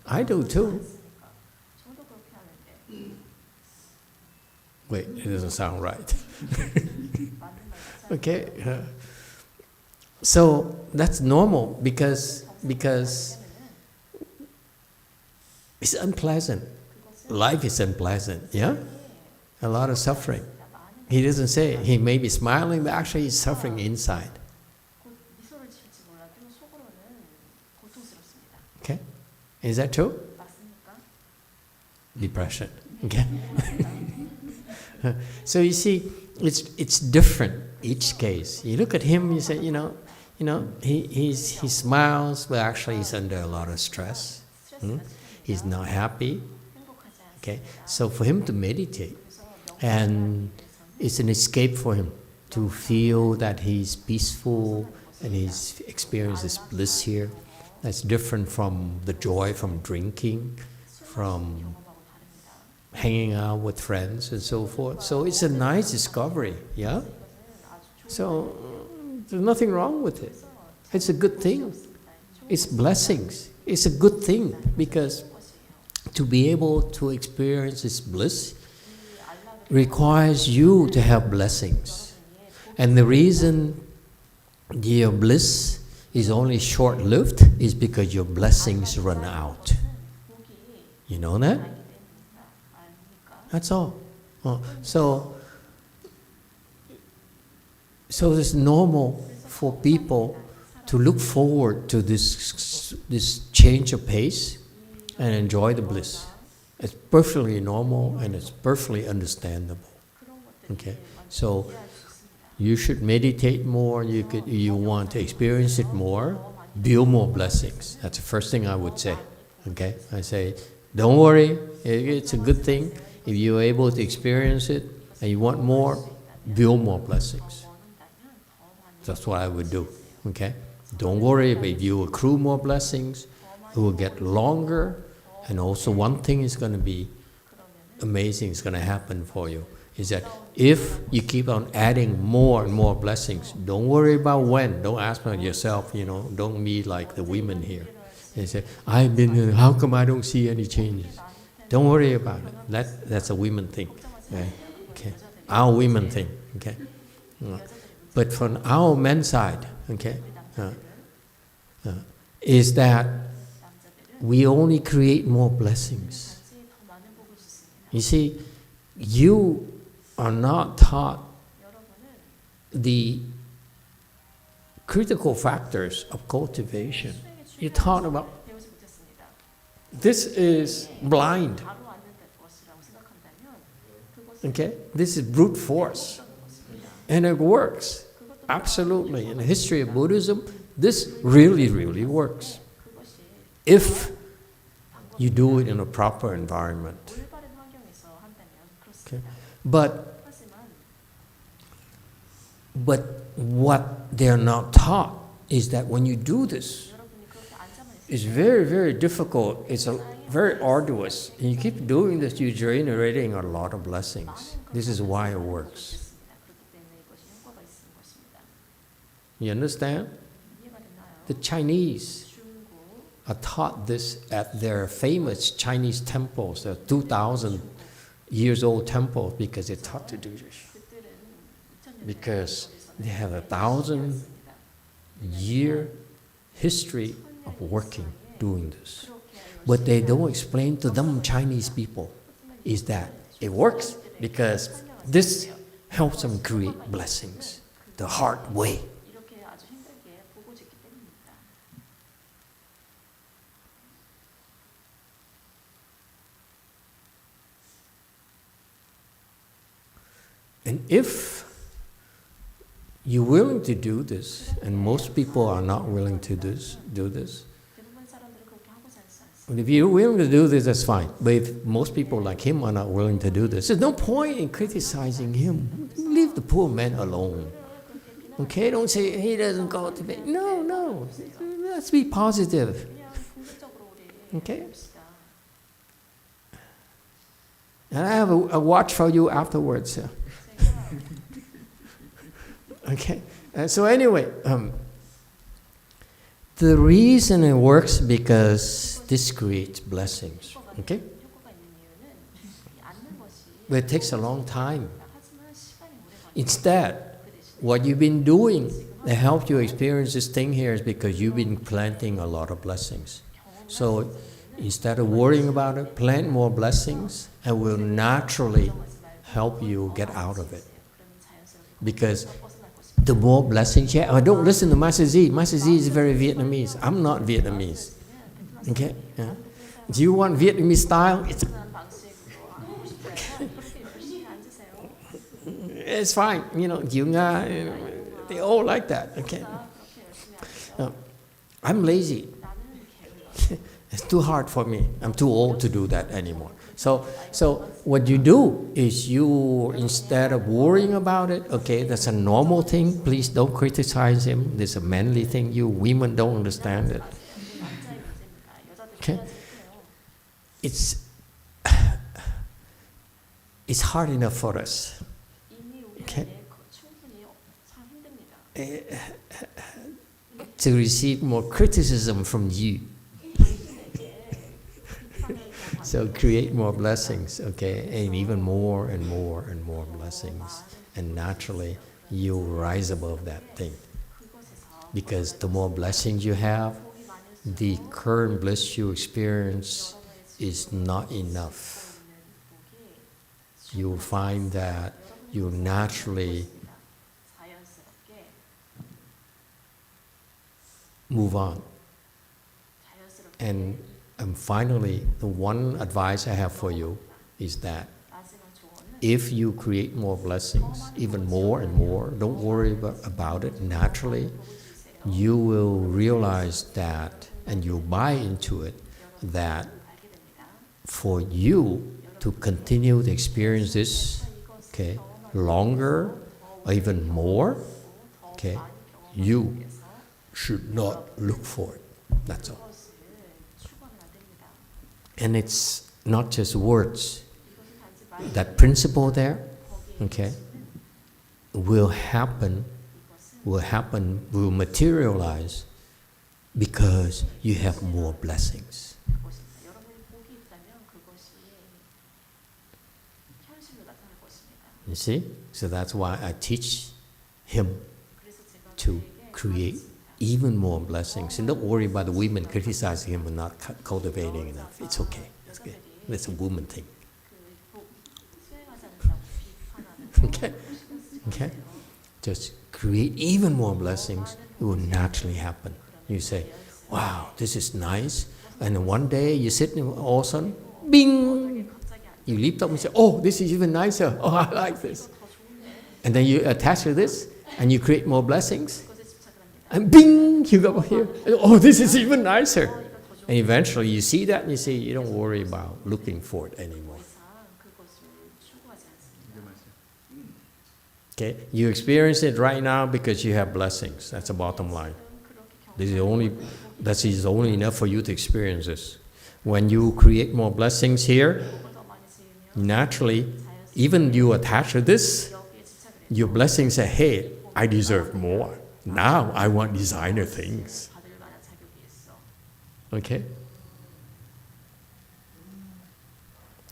I do too. Wait, it doesn't sound right. Okay, so that's normal because it's unpleasant. Life is unpleasant, yeah? A lot of suffering. He doesn't say, he may be smiling, but actually he's suffering inside. Okay, is that true? Depression, okay? So you see, it's different each case. You look at him, you say, he smiles, but actually he's under a lot of stress. He's not happy. Okay, so for him to meditate, and it's an escape for him to feel that he's peaceful and he's experiences bliss here. That's different from the joy from drinking, from hanging out with friends and so forth. So it's a nice discovery, yeah? So there's nothing wrong with it. It's a good thing. It's blessings. It's a good thing because to be able to experience this bliss requires you to have blessings. And the reason your bliss is only short-lived is because your blessings run out. You know that? That's all. So it's normal for people to look forward to this change of pace and enjoy the bliss. It's perfectly normal and it's perfectly understandable. Okay, so you should meditate more. You want to experience it more, build more blessings. That's the first thing I would say. Okay, I say, don't worry, it's a good thing. If you're able to experience it and you want more, build more blessings. That's what I would do. Okay, don't worry if you accrue more blessings, it will get longer. And also one thing is going to be amazing, is going to happen for you, is that if you keep on adding more and more blessings, don't worry about when. Don't ask about yourself, don't be like the women here. They say, I've been here, how come I don't see any changes? Don't worry about it. That's a women thing. Okay? Our women thing. Okay? But from our men's side, okay, is that we only create more blessings. You see, you are not taught the critical factors of cultivation. You're taught about this is blind. Okay? This is brute force. And it works. Absolutely. In the history of Buddhism, this really, really works. If you do it in a proper environment. Okay? But what they're not taught is that when you do this, it's very, very difficult. It's very arduous. And you keep doing this, you're generating a lot of blessings. This is why it works. You understand? The Chinese are taught this at their famous Chinese temples, the 2,000 years old temples, because they're taught to do this. Because they have 1,000-year history of working, doing this. What they don't explain to them Chinese people is that it works because this helps them create blessings the hard way. And if you're willing to do this, and most people are not willing to do this. And if you're willing to do this, that's fine. But if most people like him are not willing to do this, there's no point in criticizing him. Leave the poor man alone. Okay? Don't say he doesn't cultivate. No. Let's be positive. Okay? And I have a watch for you afterwards. Okay, so anyway, the reason it works because this creates blessings. Okay, but it takes a long time. Instead, what you've been doing that helped you experience this thing here is because you've been planting a lot of blessings. So instead of worrying about it, plant more blessings, and will naturally help you get out of it. Because the more blessings you have, don't listen to Master Z. Master Z is very Vietnamese. I'm not Vietnamese. Okay? Yeah. Do you want Vietnamese style? It's fine. You know, they all like that. Okay? I'm lazy. It's too hard for me. I'm too old to do that anymore. So what you do is you, instead of worrying about it, okay, that's a normal thing. Please don't criticize him. This is a manly thing. You women don't understand it. Okay? It's hard enough for us. Okay? To receive more criticism from you. So create more blessings, okay, and even more and more and more blessings. And naturally, you'll rise above that thing. Because the more blessings you have, the current bliss you experience is not enough. You'll find that you naturally move on. And finally, the one advice I have for you is that if you create more blessings, even more and more, don't worry about it. Naturally, you will realize that, and you'll buy into it, that for you to continue to experience this, okay, longer or even more, okay, you should not look for it. That's all. And it's not just words. That principle there, okay, will materialize because you have more blessings. You see? So that's why I teach him to create even more blessings. And don't worry about the women criticizing him for not cultivating enough. It's okay. That's good. That's a woman thing. Okay? Okay? Just create even more blessings. It will naturally happen. You say, wow, this is nice. And then one day you sit and all of a sudden, bing! You leap up and say, oh, this is even nicer. Oh, I like this. And then you attach to this and you create more blessings. And bing! You go here. Oh, this is even nicer. And eventually you see that and you say, you don't worry about looking for it anymore. Okay? You experience it right now because you have blessings. That's the bottom line. That is only enough for you to experience this. When you create more blessings here, naturally, even you attach to this, your blessings say, hey, I deserve more. Now I want designer things. Okay?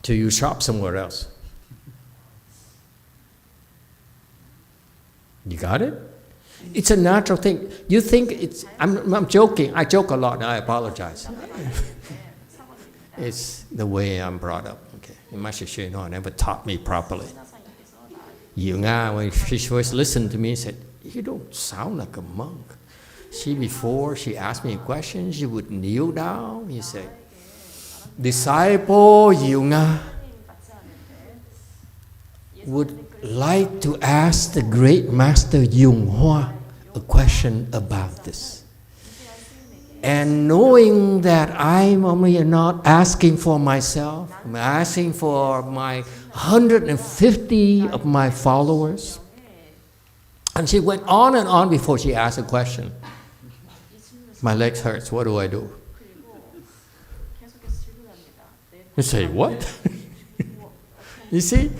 So you shop somewhere else. You got it? It's a natural thing. You think it's, I'm joking. I joke a lot and I apologize. It's the way I'm brought up. Okay. Master Hsuan Hua never taught me properly. YongHua, when she first listened to me, said, you don't sound like a monk. Before she asked me a question, she would kneel down. He said, disciple YongHua would like to ask the great master YongHua a question about this. And knowing that I'm only not asking for myself, I'm asking for my 150 of my followers. And she went on and on before she asked a question. My legs hurts, what do I do? You say, what? You see?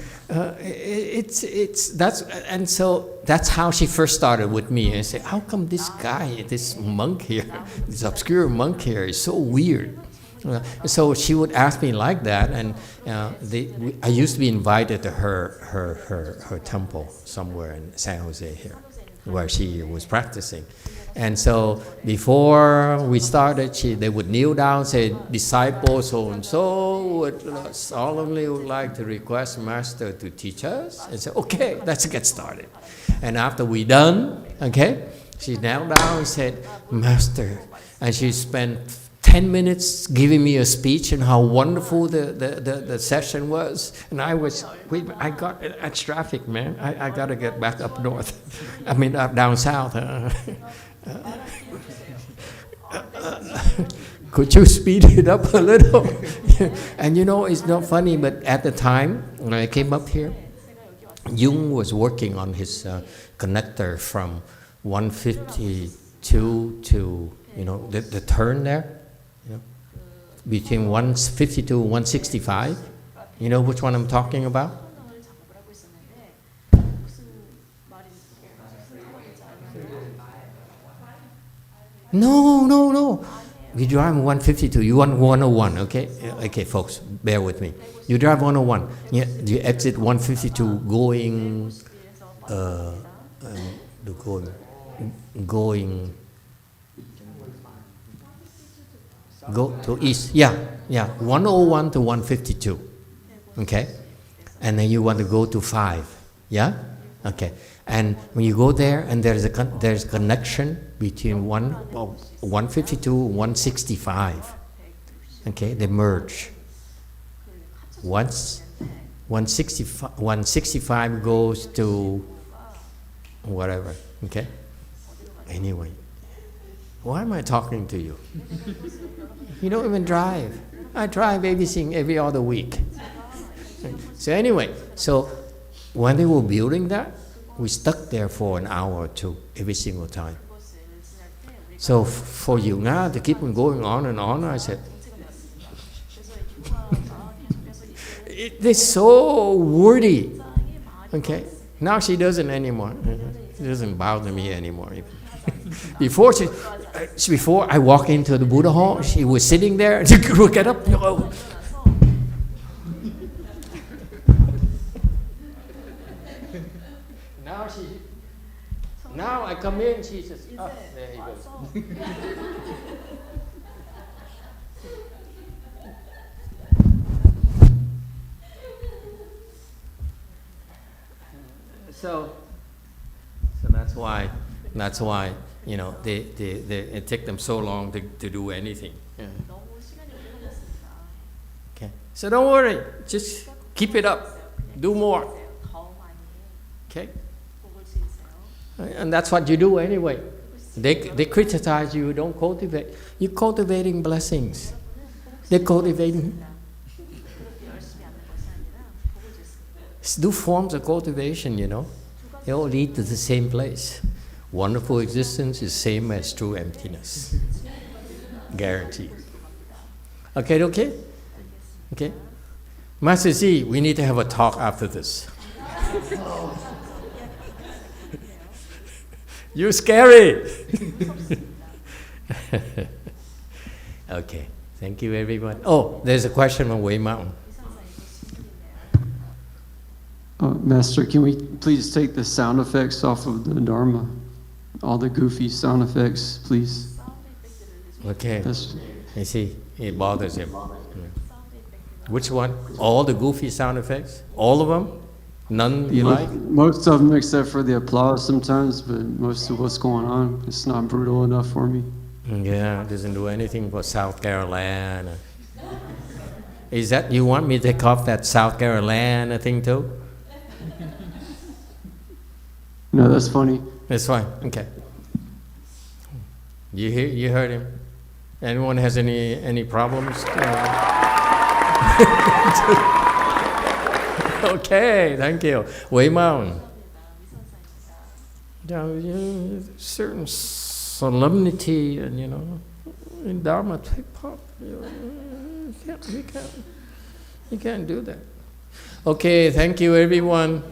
That's how she first started with me. I said, how come this guy, this monk here, this obscure monk here is so weird? So she would ask me like that, and I used to be invited to her temple somewhere in San Jose here, where she was practicing. And so before we started, they would kneel down and say, disciple so-and-so would solemnly would like to request Master to teach us. And say, okay, let's get started. And after we done, okay, she knelt down and said, Master, and she spent 10 minutes giving me a speech and how wonderful the session was. And I got at traffic, man. I got to get back up north. I mean, down south. Could you speed it up a little? And you know, it's not funny, but at the time when I came up here, Jung was working on his connector from 152 to, you know, the turn there, you know, between 152 and 165. You know which one I'm talking about? No. You drive 152, you want 101, okay? Okay, folks, bear with me. You drive 101, you exit 152 going go to east. Yeah, 101 to 152, okay? And then you want to go to 5, yeah? Okay. And when you go there, and there's a connection between 152 and 165. Okay, they merge. Once 165 goes to whatever. Okay. Anyway, why am I talking to you? You don't even drive. I drive every other week. So anyway, when they were building that, we stuck there for an hour or two every single time. So for YongHua to keep on going on and on, I said, they're so wordy. Okay, now she doesn't anymore. She doesn't bother me anymore. Before I walk into the Buddha hall, she was sitting there. She would get up. Now I come in, she says, oh, there he goes. So that's why, you know, it take them so long to do anything. Yeah. Okay. So don't worry, just keep it up, do more. Okay? And that's what you do anyway. They criticize you, don't cultivate. You're cultivating blessings. They're cultivating. Do forms of cultivation, you know. They all lead to the same place. Wonderful existence is same as true emptiness. Guaranteed. Okay? Okay? Master Z, we need to have a talk after this. You're scary. Okay, thank you everyone. Oh, there's a question on Way Mountain. Master, can we please take the sound effects off of the Dharma? All the goofy sound effects, please. Okay, I see, it bothers him. Which one? All the goofy sound effects? All of them? None you like? Most of them except for the applause sometimes, but most of what's going on, it's not brutal enough for me. Yeah, it doesn't do anything for South Carolina. Is that, you want me to take off that South Carolina thing too? No, that's funny. That's fine, okay. You heard him. Anyone has any problems? Okay, thank you. Way Mountain. Certain solemnity and, you know, in Dharma, you can't do that. Okay, thank you everyone.